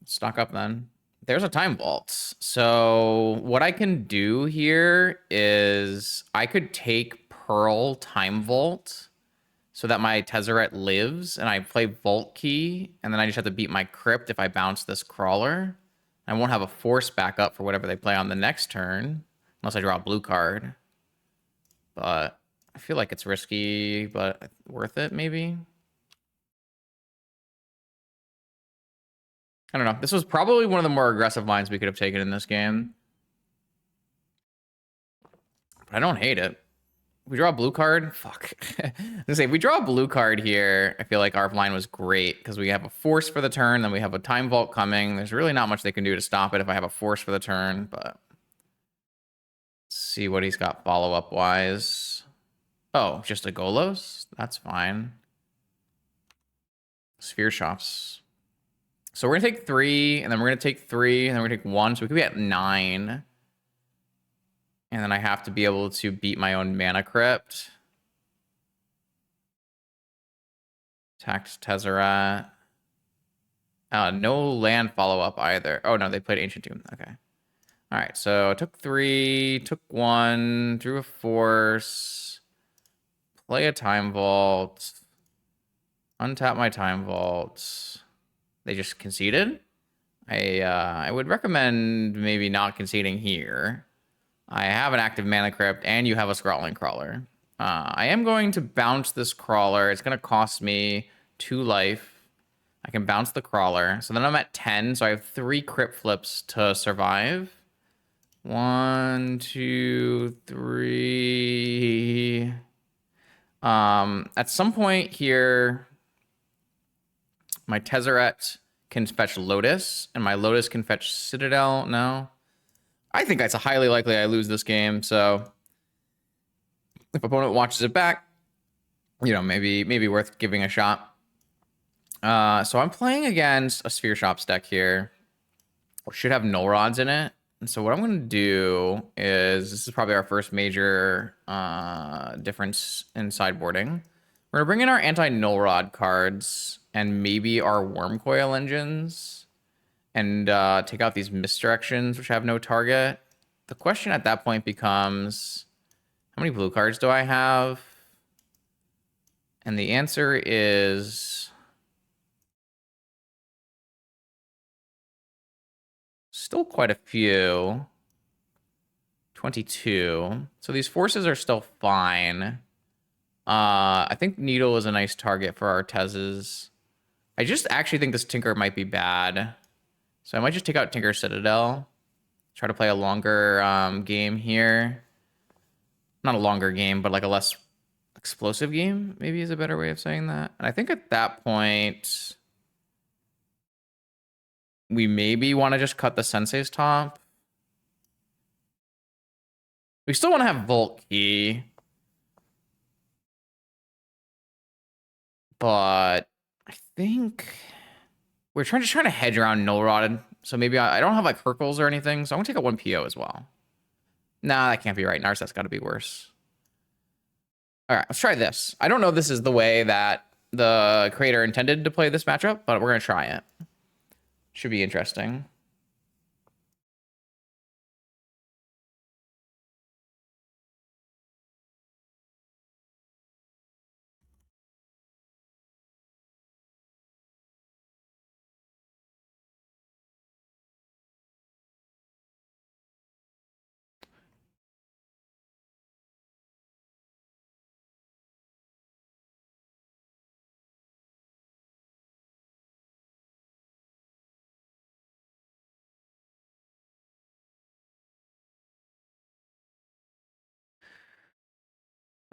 Stock up then. There's a Time Vault. So what I can do here is I could take Pearl Time Vault so that my Tezzeret lives, and I play Vault Key, and then I just have to beat my Crypt if I bounce this Crawler. I won't have a force backup for whatever they play on the next turn, unless I draw a blue card. But I feel like it's risky, but worth it, maybe? I don't know. This was probably one of the more aggressive lines we could have taken in this game. But I don't hate it. If we draw a blue card, fuck. I was gonna say, if we draw a blue card here, I feel like our line was great because we have a force for the turn, then we have a Time Vault coming. There's really not much they can do to stop it if I have a force for the turn, but let's see what he's got follow-up wise. Oh, just a Golos? That's fine. Sphere Shops. So we're gonna take 3, and then we're gonna take 3, and then we're gonna take 1, so we could be at 9. And then I have to be able to beat my own Mana Crypt. Attacked Tezzeret. No land follow-up either. Oh, no, they played Ancient Tomb. Okay. All right, so took 3, took 1, drew a force, play a Time Vault, untap my Time Vault. They just conceded. I would recommend maybe not conceding here. I have an active Mana Crypt, and you have a Scrawling Crawler. I am going to bounce this Crawler. It's going to cost me 2 life. I can bounce the Crawler. So then I'm at 10, so I have 3 Crypt flips to survive. 1, 2, 3. At some point here, my Tezzeret can fetch Lotus, and my Lotus can fetch Citadel. No. I think it's highly likely I lose this game, so if opponent watches it back, you know, maybe worth giving a shot. So I'm playing against a Sphere Shops deck here. We should have Null Rods in it. And so what I'm going to do is, this is probably our first major difference in sideboarding. We're going to bring in our anti-Null Rod cards and maybe our Wormcoil engines and take out these misdirections, which have no target. The question at that point becomes, how many blue cards do I have? And the answer is still quite a few. 22. So these forces are still fine. I think Needle is a nice target for our Tezzes. I just actually think this Tinker might be bad. So I might just take out Tinker Citadel. Try to play a longer game here. Not a longer game, but like a less explosive game, maybe is a better way of saying that. And I think at that point, we maybe want to just cut the Sensei's top. We still want to have Vault Key. But I think we're trying to hedge around Null Rotted. So maybe I don't have like Hercules or anything. So I'm going to take out 1 PO as well. Nah, that can't be right. Narset's got to be worse. All right, let's try this. I don't know if this is the way that the creator intended to play this matchup, but we're going to try it. Should be interesting.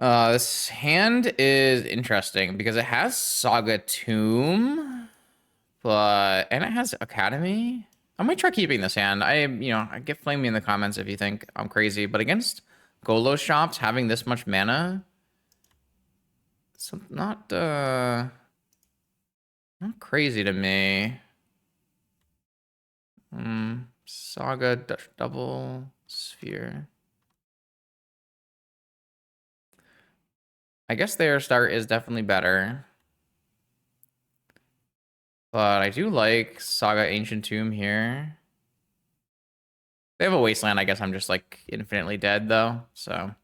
This hand is interesting because it has Saga Tomb, and it has Academy. I might try keeping this hand. I get flame me in the comments if you think I'm crazy, but against Golo Shops having this much mana, it's not Not crazy to me. Saga double sphere. I guess their start is definitely better. But I do like Saga Ancient Tomb here. They have a Wasteland. I guess I'm just like infinitely dead though. So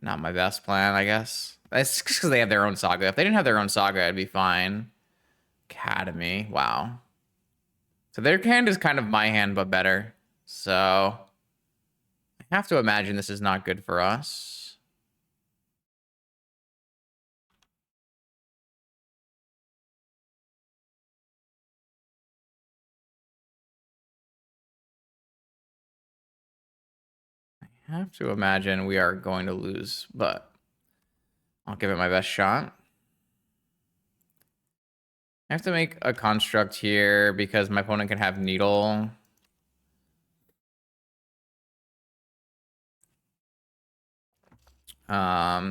not my best plan, I guess. It's just because they have their own Saga. If they didn't have their own Saga, it'd be fine. Academy. Wow. So their hand is kind of my hand, but better. So I have to imagine this is not good for us. I have to imagine we are going to lose, but I'll give it my best shot. I have to make a construct here because my opponent can have Needle. Ah,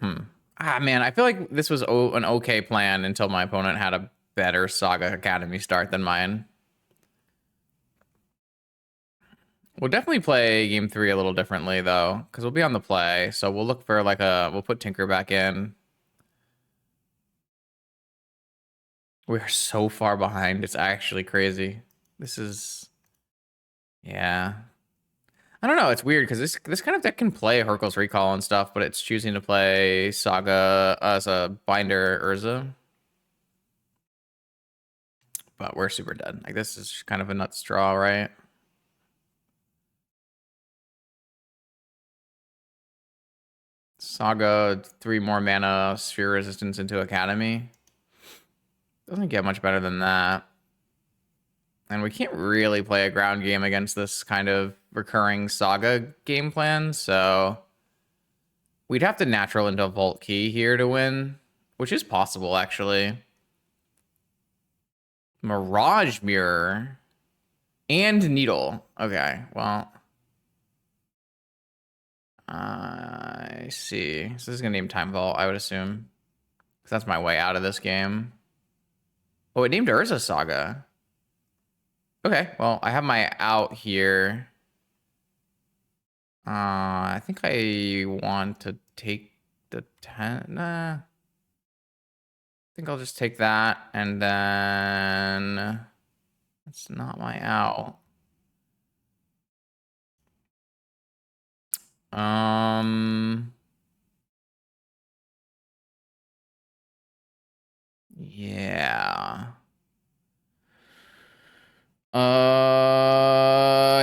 man, I feel like this was an okay plan until my opponent had a better Saga Academy start than mine. We'll definitely play game 3 a little differently, though, because we'll be on the play. So we'll look for like we'll put Tinker back in. We are so far behind. It's actually crazy. This is, yeah. I don't know. It's weird because this kind of deck can play Hercule's Recall and stuff, but it's choosing to play Saga as a binder Urza. But we're super dead. Like this is kind of a nut straw, right? Saga, 3 more mana, Sphere Resistance into Academy. Doesn't get much better than that. And we can't really play a ground game against this kind of recurring Saga game plan, so we'd have to natural into Vault Key here to win, which is possible, actually. Mirage Mirror and Needle. Okay, well, I see. So this is gonna name Time Vault, I would assume, because that's my way out of this game. Oh, it named Urza Saga. Okay, well, I have my out here. I think I want to take the 10. Nah. I think I'll just take that, and then it's not my out. Yeah.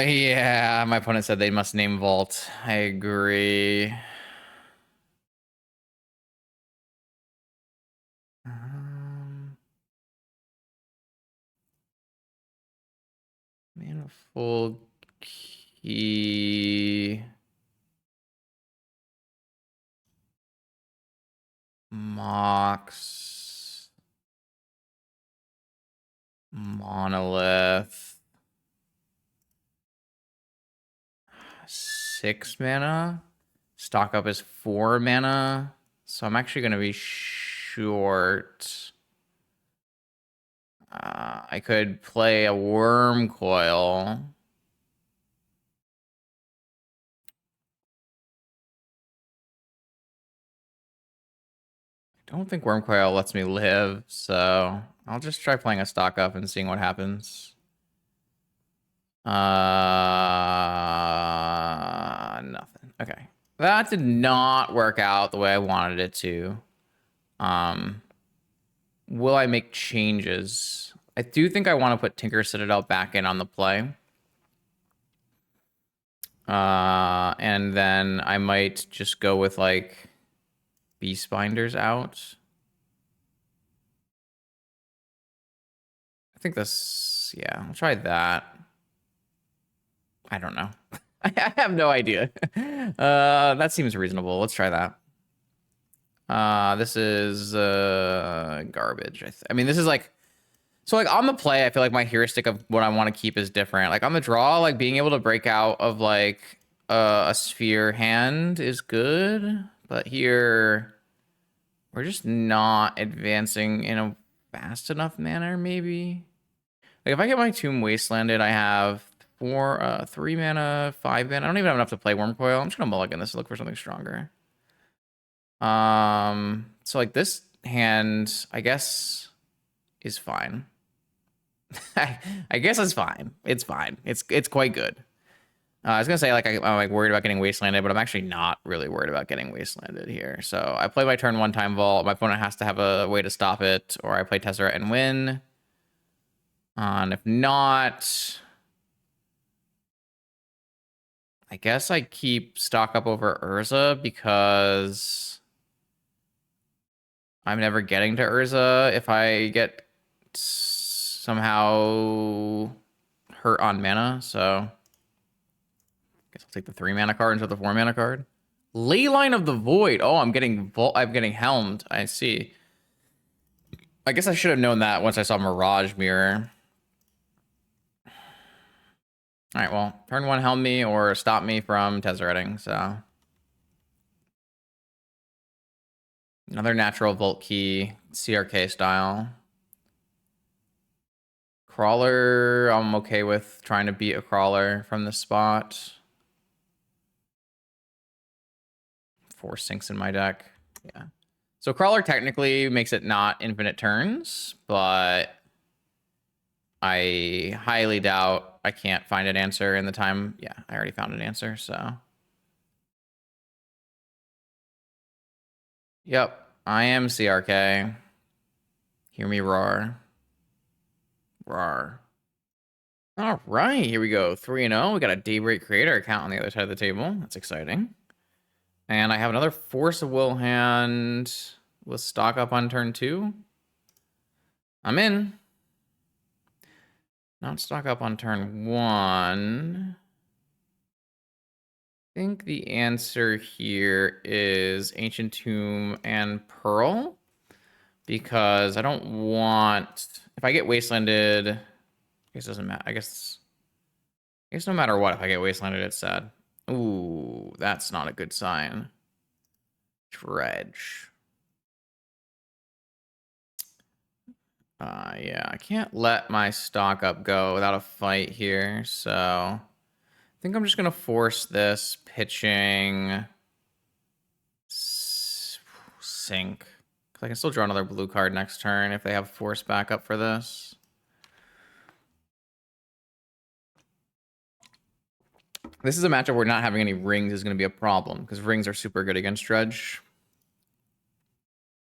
Yeah, my opponent said they must name Vault. I agree. Manifold Key. Mox. Monolith. 6 mana. Stock up is 4 mana. So I'm actually going to be short. I could play a Worm Coil. I don't think Worm Coil lets me live, so I'll just try playing a stock up and seeing what happens. Nothing. Okay. That did not work out the way I wanted it to. Will I make changes? I do think I want to put Tinker Citadel back in on the play. And then I might just go with like Beast Binders out. I think this, yeah, I'll try that. I don't know. I have no idea. That seems reasonable. Let's try that. This is garbage. I mean, this is like, so like on the play, I feel like my heuristic of what I want to keep is different. Like on the draw, like being able to break out of like a sphere hand is good, but here we're just not advancing in a fast enough manner, maybe. Like if I get my Tomb Wastelanded, I have 3 mana, 5 mana. I don't even have enough to play Wormcoil. I'm just gonna mulligan this to look for something stronger. So like this hand, I guess, is fine. I guess it's fine. It's fine. It's quite good. I was gonna say like I'm like worried about getting wastelanded, but I'm actually not really worried about getting wastelanded here. So I play my turn 1 time vault. My opponent has to have a way to stop it, or I play Tezzeret and win. And if not, I guess I keep stock up over Urza because I'm never getting to Urza if I get somehow hurt on mana. So guess I'll take the 3 mana card instead of the 4 mana card. Leyline of the Void. Oh, I'm getting helmed. I see. I guess I should have known that once I saw Mirage Mirror. All right, well, turn 1 helm me or stop me from Tezzeretting, so. Another natural Volt Key, CRK style. Crawler, I'm okay with trying to beat a Crawler from this spot. 4 sinks in my deck, yeah. So Crawler technically makes it not infinite turns, but I highly doubt I can't find an answer in the time. Yeah, I already found an answer, so. Yep, I am CRK. Hear me roar. Roar. All right, here we go. 3-0. We got a Daybreak Creator account on the other side of the table. That's exciting. And I have another Force of Will hand with stock up on turn 2. I'm in. Not stock up on turn 1. I think the answer here is Ancient Tomb and Pearl. Because I don't want... If I get Wastelanded... I guess it doesn't matter. I guess no matter what, if I get Wastelanded, it's sad. Ooh, that's not a good sign. Dredge. Yeah, I can't let my stock up go without a fight here, so I think I'm just gonna force this pitching sink. Because I can still draw another blue card next turn if they have force backup for this. This is a matchup where not having any rings is going to be a problem, because rings are super good against Dredge.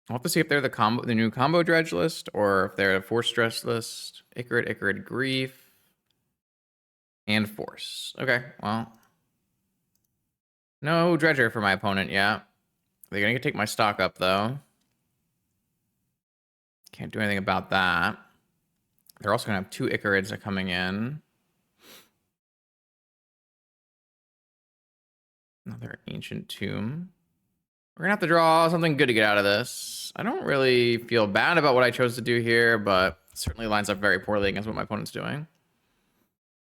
I'll have to see if they're the new combo Dredge list, or if they're a force Dredge list. Icarid, Grief, and Force. Okay, well. No Dredger for my opponent yet. They're going to take my stock up, though. Can't do anything about that. They're also going to have 2 Icarids coming in. Another Ancient Tomb. We're gonna have to draw something good to get out of this. I don't really feel bad about what I chose to do here, but it certainly lines up very poorly against what my opponent's doing.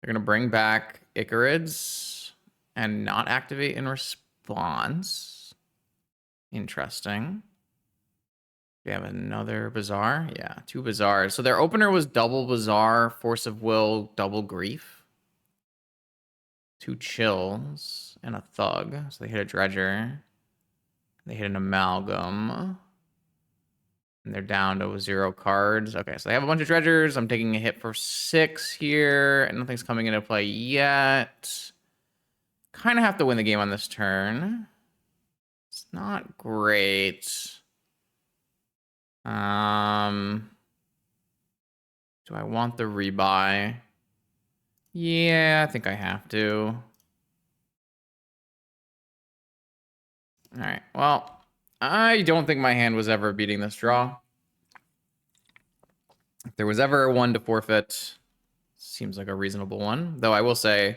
They're gonna bring back Icarids and not activate in response. Interesting. We have another Bazaar. Yeah, 2 Bazaars. So their opener was double Bazaar, Force of Will, double Grief. 2 Chills and a Thug. So they hit a Dredger. They hit an Amalgam. And they're down to 0 cards. Okay, so they have a bunch of Dredgers. I'm taking a hit for 6 here. And nothing's coming into play yet. Kind of have to win the game on this turn. It's not great. Do I want the rebuy? Yeah, I think I have to. All right, well, I don't think my hand was ever beating this draw. If there was ever one to forfeit, seems like a reasonable one. Though I will say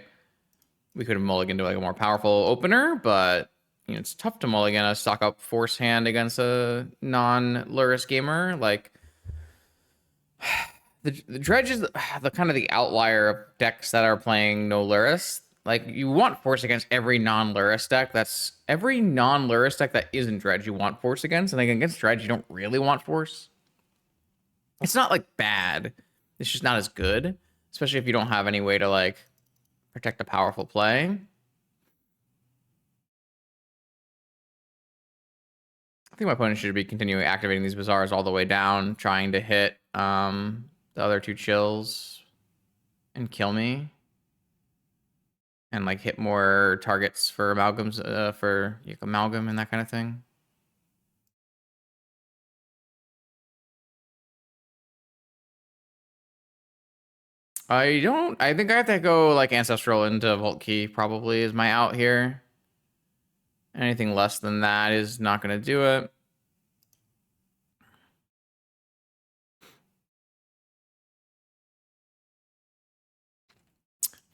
we could have mulliganed to like a more powerful opener, but you know, it's tough to mulligan a stock up force hand against a non-Lurrus gamer. Like the Dredge is the kind of the outlier of decks that are playing no Lurrus. Like, you want force against every non-Lurrus deck. That's every non-Lurrus deck that isn't Dredge you want force against. And like against Dredge, you don't really want force. It's not like bad. It's just not as good. Especially if you don't have any way to like protect a powerful play. I think my opponent should be continuing activating these Bazaars all the way down, trying to hit the other two chills and kill me. And like hit more targets for amalgams, for amalgam and that kind of thing. I think I have to go like Ancestral into Vault Key probably is my out here. Anything less than that is not going to do it.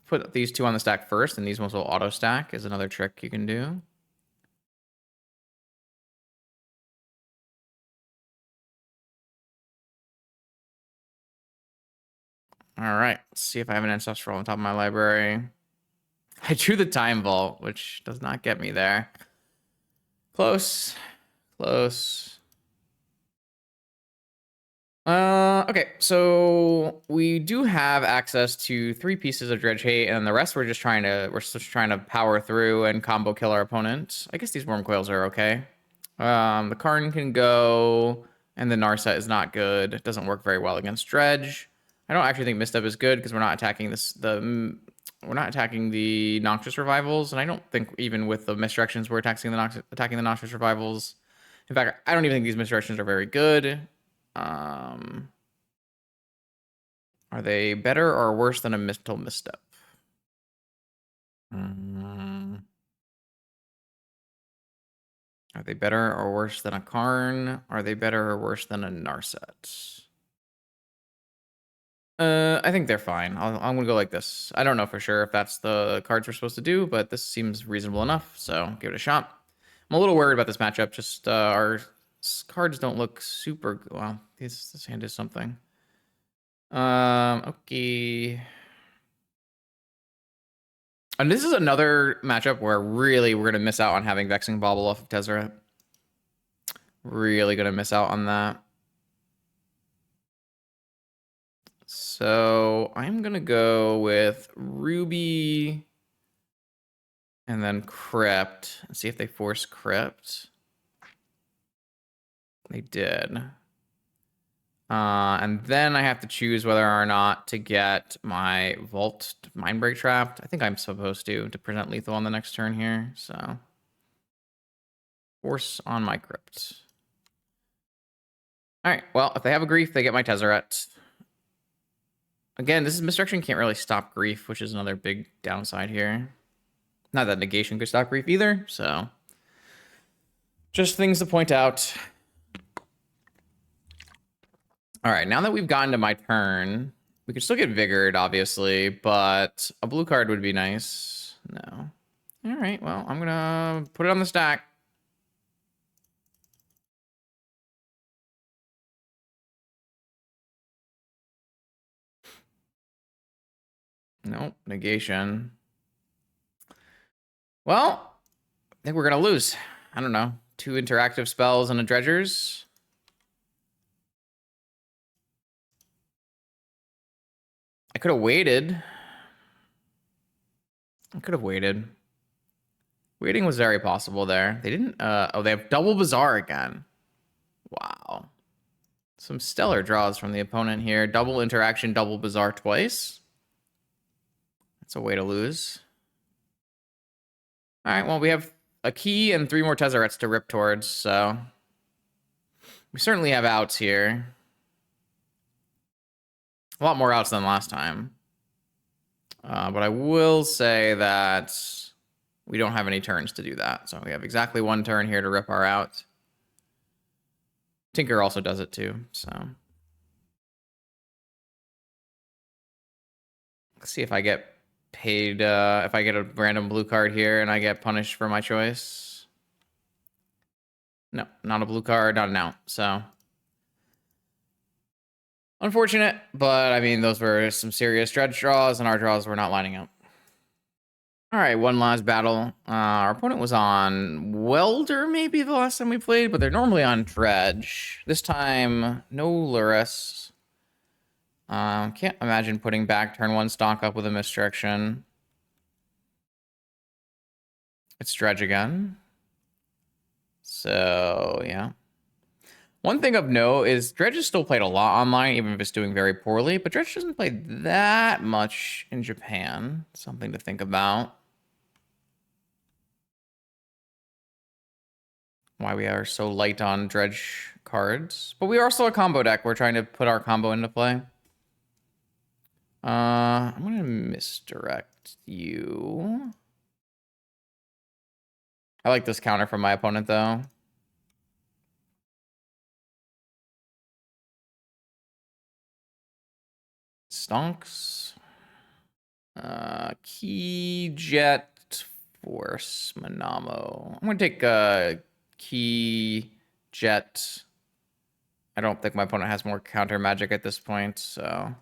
Put these two on the stack first, and these ones will auto stack is another trick you can do. All right, let's see if I have an Ancestral on top of my library. I drew the Time Vault, which does not get me there. Close. Close. Okay, so we do have access to 3 pieces of Dredge Hate, and the rest we're just trying to power through and combo kill our opponent. I guess these Worm Coils are okay. The Karn can go, and the Narset is not good. It doesn't work very well against Dredge. I don't actually think Misstep is good because we're not attacking we're not attacking the Noxious Revivals, and I don't think even with the misdirections we're attacking the Noxious Revivals. In fact, I don't even think these misdirections are very good. Are they better or worse than a Mental Misstep? Are they better or worse than a Karn? Are they better or worse than a Narset? I think they're fine. I'm gonna go like this. I don't know for sure if that's the cards we're supposed to do, but this seems reasonable enough, so give it a shot. I'm a little worried about this matchup. Just our cards don't look super good. Well, this hand is something. Okay. And this is another matchup where really we're gonna miss out on having Vexing Bauble off of Tezzeret. Really gonna miss out on that. So I'm gonna go with Ruby and then Crypt and see if they force Crypt. They did. And then I have to choose whether or not to get my Vault Mindbreak trapped. I think I'm supposed to present lethal on the next turn here. So force on my Crypt. All right. Well, if they have a Grief, they get my Tezzeret. Again, this is Misdirection can't really stop Grief, which is another big downside here. Not that Negation could stop Grief either, so just things to point out. All right, now that we've gotten to my turn, we could still get Vigored, obviously, but a blue card would be nice. No. All right, well, I'm gonna put it on the stack. Nope, negation. Well, I think we're gonna lose. I don't know, 2 interactive spells and a Dredgers. I could have waited. I could have waited. Waiting was very possible there. They didn't, oh, they have double Bazaar again. Wow. Some stellar draws from the opponent here. Double interaction, double Bazaar twice. That's a way to lose. All right, well, we have a key and 3 more Tezzerets to rip towards, so we certainly have outs here. A lot more outs than last time. But I will say that we don't have any turns to do that. So we have exactly 1 turn here to rip our out. Tinker also does it too, so. Let's see if I get paid, if I get a random blue card here and I get punished for my choice. No, not a blue card, not an out, so. Unfortunate, but I mean, those were some serious Dredge draws and our draws were not lining up. All right, one last battle. Our opponent was on Welder maybe the last time we played, but they're normally on Dredge. This time, no Lurrus. Can't imagine putting back turn 1 stock up with a misdirection. It's Dredge again. So, yeah. One thing of note is Dredge is still played a lot online, even if it's doing very poorly, but Dredge doesn't play that much in Japan. Something to think about. Why we are so light on Dredge cards. But we are still a combo deck. We're trying to put our combo into play. I'm going to misdirect you. I like this counter from my opponent, though. Stonks. Key Jet Force Manamo. I'm going to take Key Jet. I don't think my opponent has more counter magic at this point, so...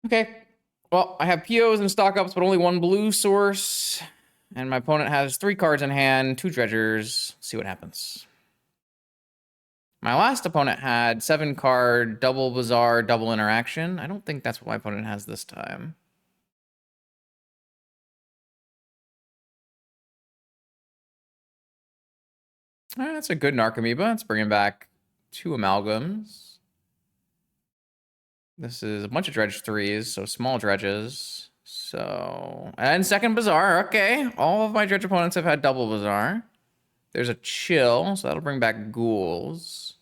Okay. Well, I have POs and stock ups, but only one blue source. And my opponent has 3 cards in hand, 2 dredgers. See what happens. My last opponent had 7 card, double bazaar, double interaction. I don't think that's what my opponent has this time. All right, that's a good Narcomoeba. Let's bring him back 2 amalgams. This is a bunch of dredge 3s, so small dredges. So, and second bazaar. Okay, all of my dredge opponents have had double bazaar. There's a chill, so that'll bring back ghouls.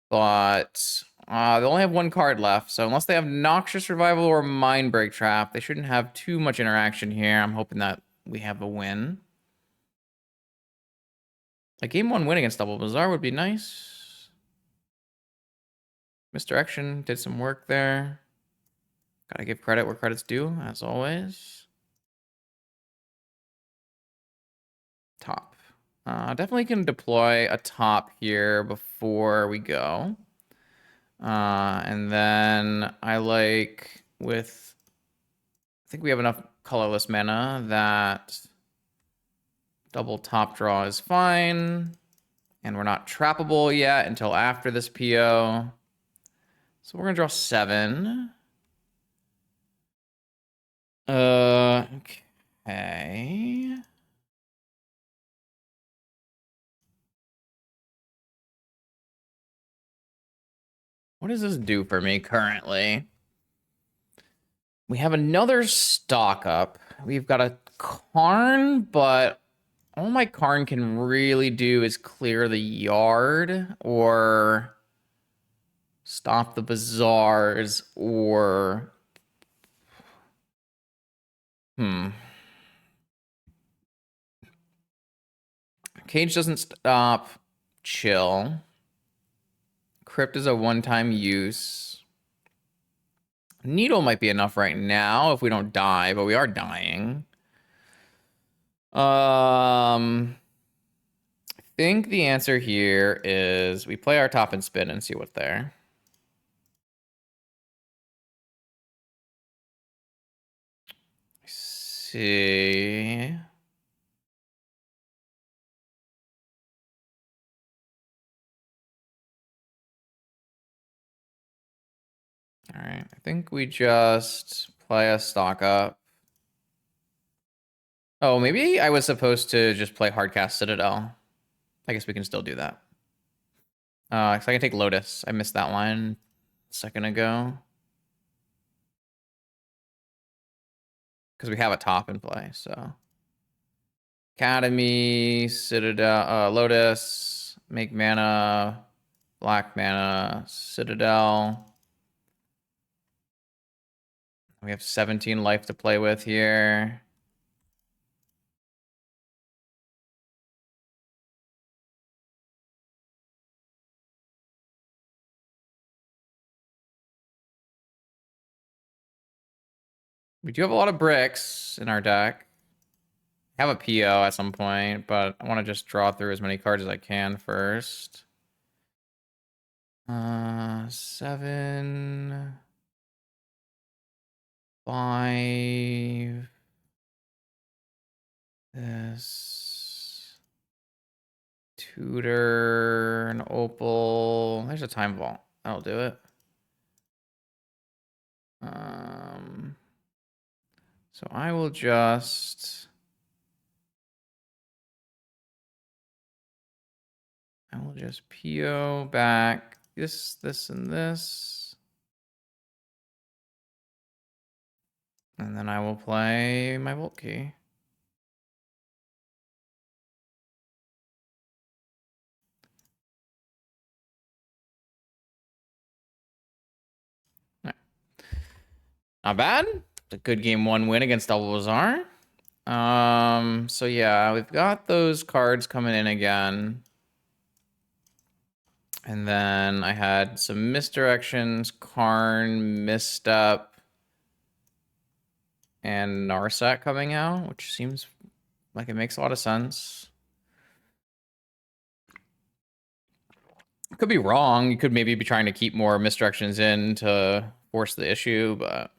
But they only have 1 card left, so unless they have Noxious Revival or Mind Break Trap, they shouldn't have too much interaction here. I'm hoping that we have a win. A game 1 win against Double Bazaar would be nice. Misdirection did some work there. Gotta give credit where credit's due, as always. Top. Definitely can deploy a top here before we go. And then I like with... I think we have enough colorless mana that double top draw is fine. And we're not trappable yet until after this PO. So we're going to draw 7. Okay. What does this do for me currently? We have another stock up. We've got a Karn, but all my Karn can really do is clear the yard or stop the bazaars or... Cage doesn't stop. Chill. Crypt is a one-time use. Needle might be enough right now if we don't die, but we are dying. I think the answer here is we play our top and spin and see what's there. See. All right, I think we just play a stock up. Oh, maybe I was supposed to just play Hardcast Citadel. I guess we can still do that. So I can take Lotus. I missed that line a second ago. Because we have a top in play, so. Academy, Citadel, Lotus, make mana, black mana, Citadel. We have 17 life to play with here. We do have a lot of bricks in our deck. have a PO at some point, but I want to just draw through as many cards as I can first. 7, 5. This tutor, an opal. There's a time vault. That'll do it. So I will just PO back this, and this. And then I will play my Volt Key. Right. Not bad. It's a good game 1 win against Double Bazaar. So yeah, we've got those cards coming in again. And then I had some misdirections, Karn, Misstep, and Narset coming out, which seems like it makes a lot of sense. Could be wrong. You could maybe be trying to keep more misdirections in to force the issue, but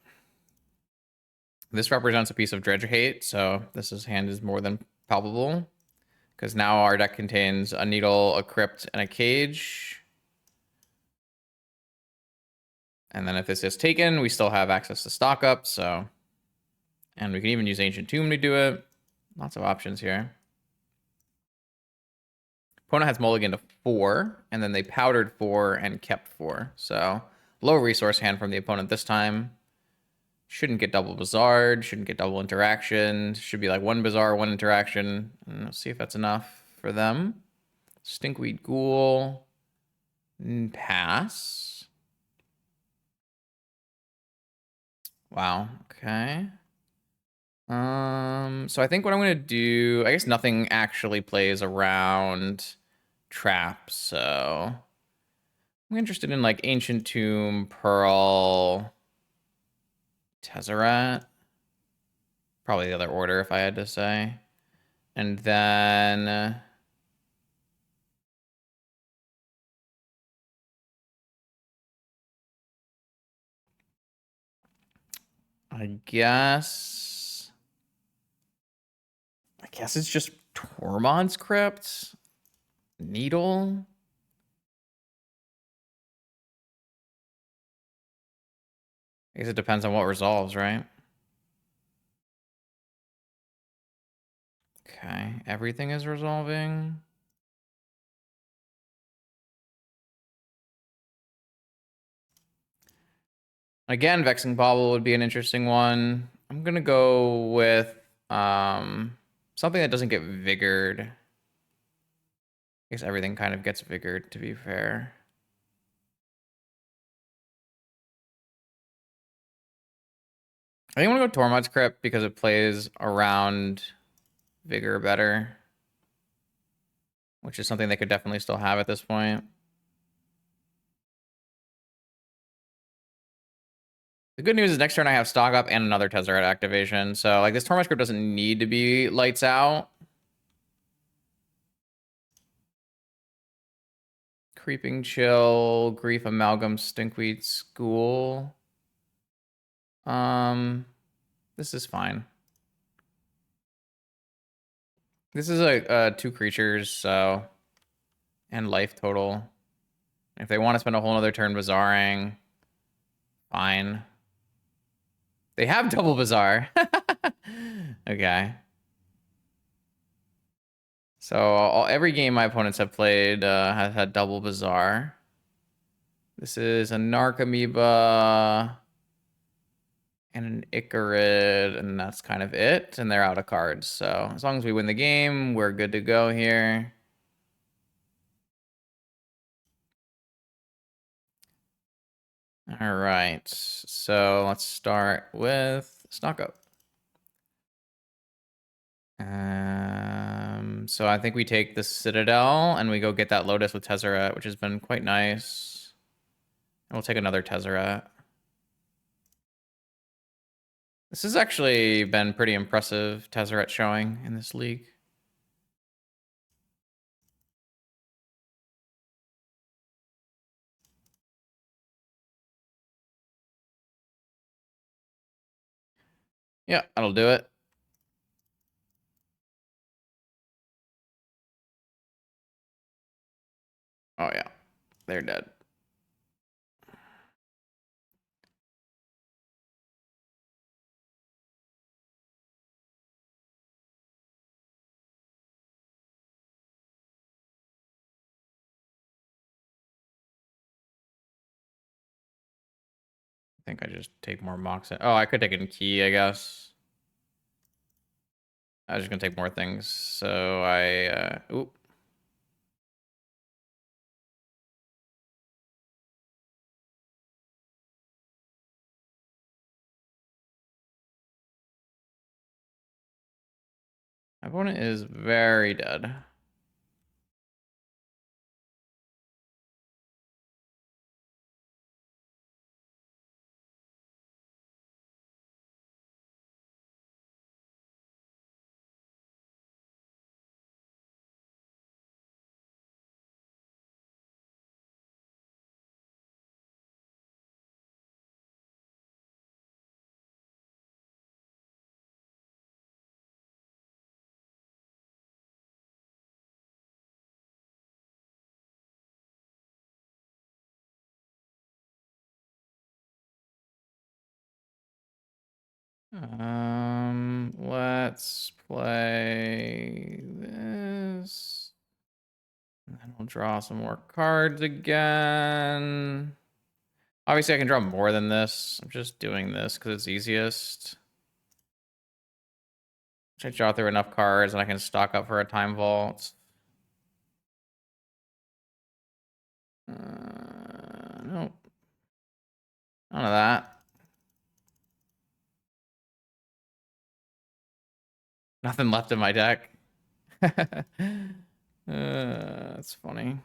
this represents a piece of Dredge hate, so this hand is more than palpable. Because now our deck contains a Needle, a Crypt, and a Cage. And then if this is taken, we still have access to stock up, so... And we can even use Ancient Tomb to do it. Lots of options here. Opponent has mulligan to 4, and then they powdered 4 and kept 4. So low resource hand from the opponent this time. Shouldn't get double bazaard, shouldn't get double interaction. Should be like 1 bazaar, 1 interaction. And let's see if that's enough for them. Stinkweed Ghoul. Pass. Wow, okay. So I think what I'm gonna do, I guess nothing actually plays around traps, so I'm interested in like Ancient Tomb, Pearl, Tezzeret. Probably the other order if I had to say. And then I guess it's just Tormod's Crypt, Needle. I guess it depends on what resolves, right? Okay, everything is resolving. Again, Vexing Bauble would be an interesting one. I'm gonna go with something that doesn't get vigored. I guess everything kind of gets vigored, to be fair. I think I'm gonna go Tormod's Crypt because it plays around vigor better, which is something they could definitely still have at this point. The good news is next turn I have stock up and another Tezzeret activation, so like this Tormod's Crypt doesn't need to be lights out. Creeping Chill, Grief Amalgam, Stinkweed School. This is fine. This is a 2 creatures, so... And life total. If they want to spend a whole other turn bazaring, fine. They have double bazaar. Okay. So every game my opponents have played has had double bazaar. This is a Narcomoeba and an Icarid, and that's kind of it. And they're out of cards. So as long as we win the game, we're good to go here. All right. So let's start with stock up. So I think we take the Citadel and we go get that Lotus with Tezzeret, which has been quite nice. And we'll take another Tezzeret. This has actually been pretty impressive Tezzeret showing in this league. Yeah, that'll do it. Oh yeah, they're dead. I think I just take more mocks. Oh, I could take a key, I guess. I was just gonna take more things. So oop. My opponent is very dead. Let's play this. And then we'll draw some more cards again. Obviously, I can draw more than this. I'm just doing this because it's easiest. I draw through enough cards and I can stock up for a time vault. Nope. None of that. Nothing left in my deck. That's funny.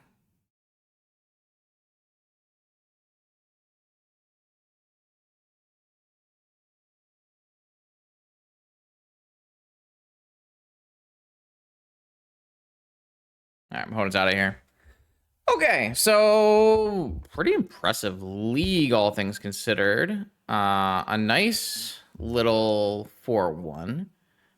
All right, my opponent's out of here. Okay, so pretty impressive league, all things considered. A nice little 4-1.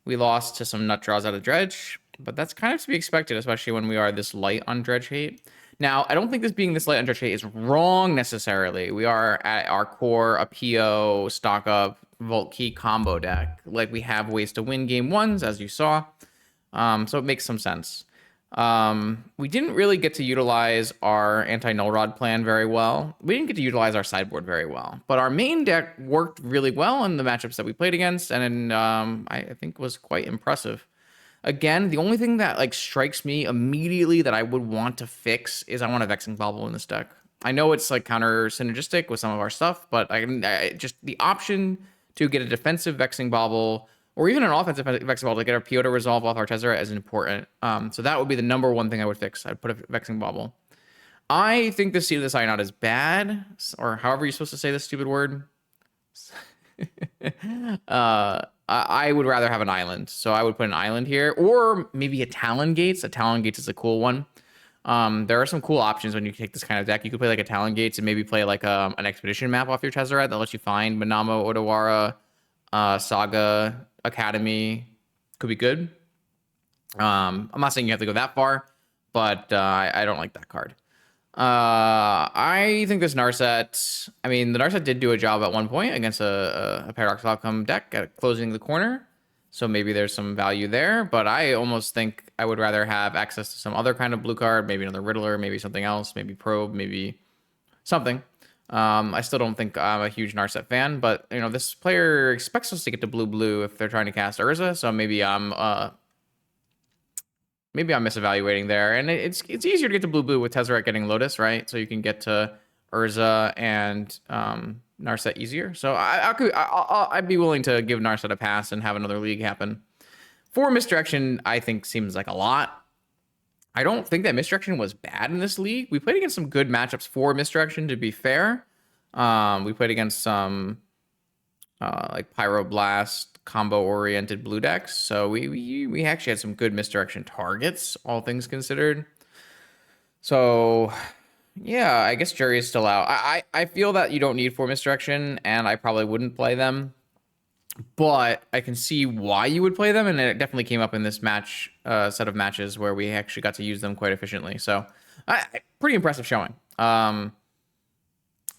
We lost to some nut draws out of Dredge, but that's kind of to be expected, especially when we are this light on Dredge hate. Now, I don't think this being this light on Dredge hate is wrong necessarily. We are at our core a PO stock up Vault Key combo deck. Like we have ways to win game ones, as you saw. So it makes some sense. We didn't really get to utilize our anti-null rod plan very well. We didn't get to utilize our sideboard very well, but our main deck worked really well in the matchups that we played against, and I think was quite impressive. Again, the only thing that like strikes me immediately that I would want to fix is I want a Vexing Bauble in this deck. I know it's like counter synergistic with some of our stuff, but I just the option to get a defensive Vexing Bauble or even an offensive Vexing Bauble to get our PO to resolve off our Tezzeret is important. So that would be the number one thing I would fix. I'd put a Vexing Bauble. I think the Seed of the Cyanod is bad, or however you're supposed to say this stupid word. I would rather have an island, so I would put an island here, or maybe a Talon Gates. A Talon Gates is a cool one. There are some cool options when you take this kind of deck. You could play like a Talon Gates and maybe play like an expedition map off your Tezzeret that lets you find Manamo, Odawara, Saga, Academy. Could be good. I'm not saying you have to go that far, but I don't like that card. I think this Narset, I mean, the Narset did do a job at one point against a Paradoxical Outcome deck at closing the corner. So maybe there's some value there, but I almost think I would rather have access to some other kind of blue card, maybe another Riddler, maybe something else, maybe Probe, maybe something. I still don't think I'm a huge Narset fan, but you know, this player expects us to get to blue if they're trying to cast Urza, so maybe I'm misevaluating there. And it's easier to get to blue with Tezzeret getting Lotus, right? So you can get to Urza and Narset easier. So I'd be willing to give Narset a pass and have another league happen. 4 Misdirection, I think, seems like a lot. I don't think that Misdirection was bad in this league. We played against some good matchups for Misdirection, to be fair. We played against some like Pyroblast combo oriented blue decks. So we actually had some good misdirection targets, all things considered. So yeah, I guess jury is still out. I feel that you don't need 4 misdirection, and I probably wouldn't play them. But I can see why you would play them, and it definitely came up in this match set of matches where we actually got to use them quite efficiently. So, pretty impressive showing.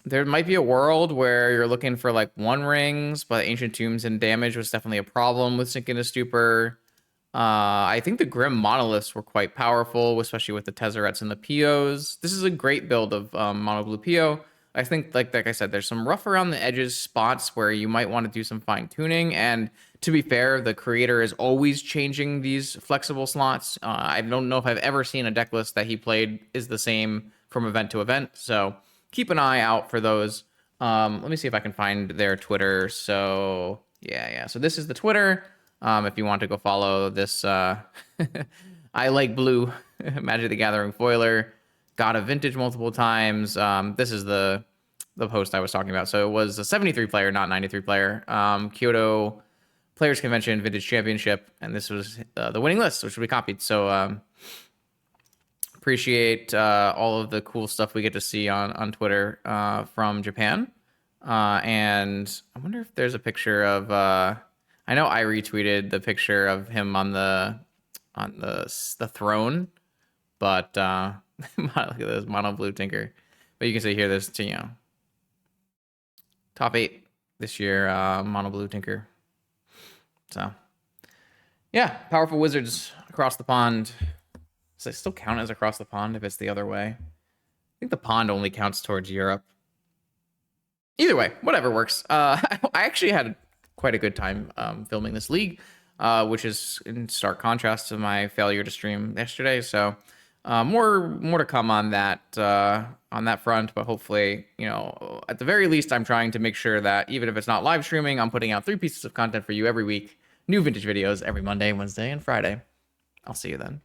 There might be a world where you're looking for like 1 rings, but Ancient Tombs and damage was definitely a problem with Sink into Stupor. I think the Grim Monoliths were quite powerful, especially with the Tezzeret's and the POs. This is a great build of Mono Blue PO. I think, like I said, there's some rough around the edges spots where you might want to do some fine tuning. And to be fair, the creator is always changing these flexible slots. I don't know if I've ever seen a deck list that he played is the same from event to event. So keep an eye out for those. Let me see if I can find their Twitter. So yeah. So this is the Twitter. If you want to go follow this, I like blue Magic the Gathering foiler. Got a vintage multiple times. This is the post I was talking about. So it was a 73 player, not 93 player. Kyoto Players Convention Vintage Championship, and this was the winning list, which we copied. So appreciate all of the cool stuff we get to see on Twitter from Japan. And I wonder if there's a picture of. I know I retweeted the picture of him on the throne, but look at this mono blue Tinker. But you can see here, there's top 8 this year, mono blue Tinker. So yeah, powerful wizards across the pond. Does it still count as across the pond if it's the other way? I think the pond only counts towards Europe. Either way, whatever works. I actually had quite a good time filming this league, which is in stark contrast to my failure to stream yesterday. So more to come on that front, but hopefully, at the very least, I'm trying to make sure that even if it's not live streaming, I'm putting out 3 pieces of content for you every week. New vintage videos every Monday, Wednesday, and Friday. I'll see you then.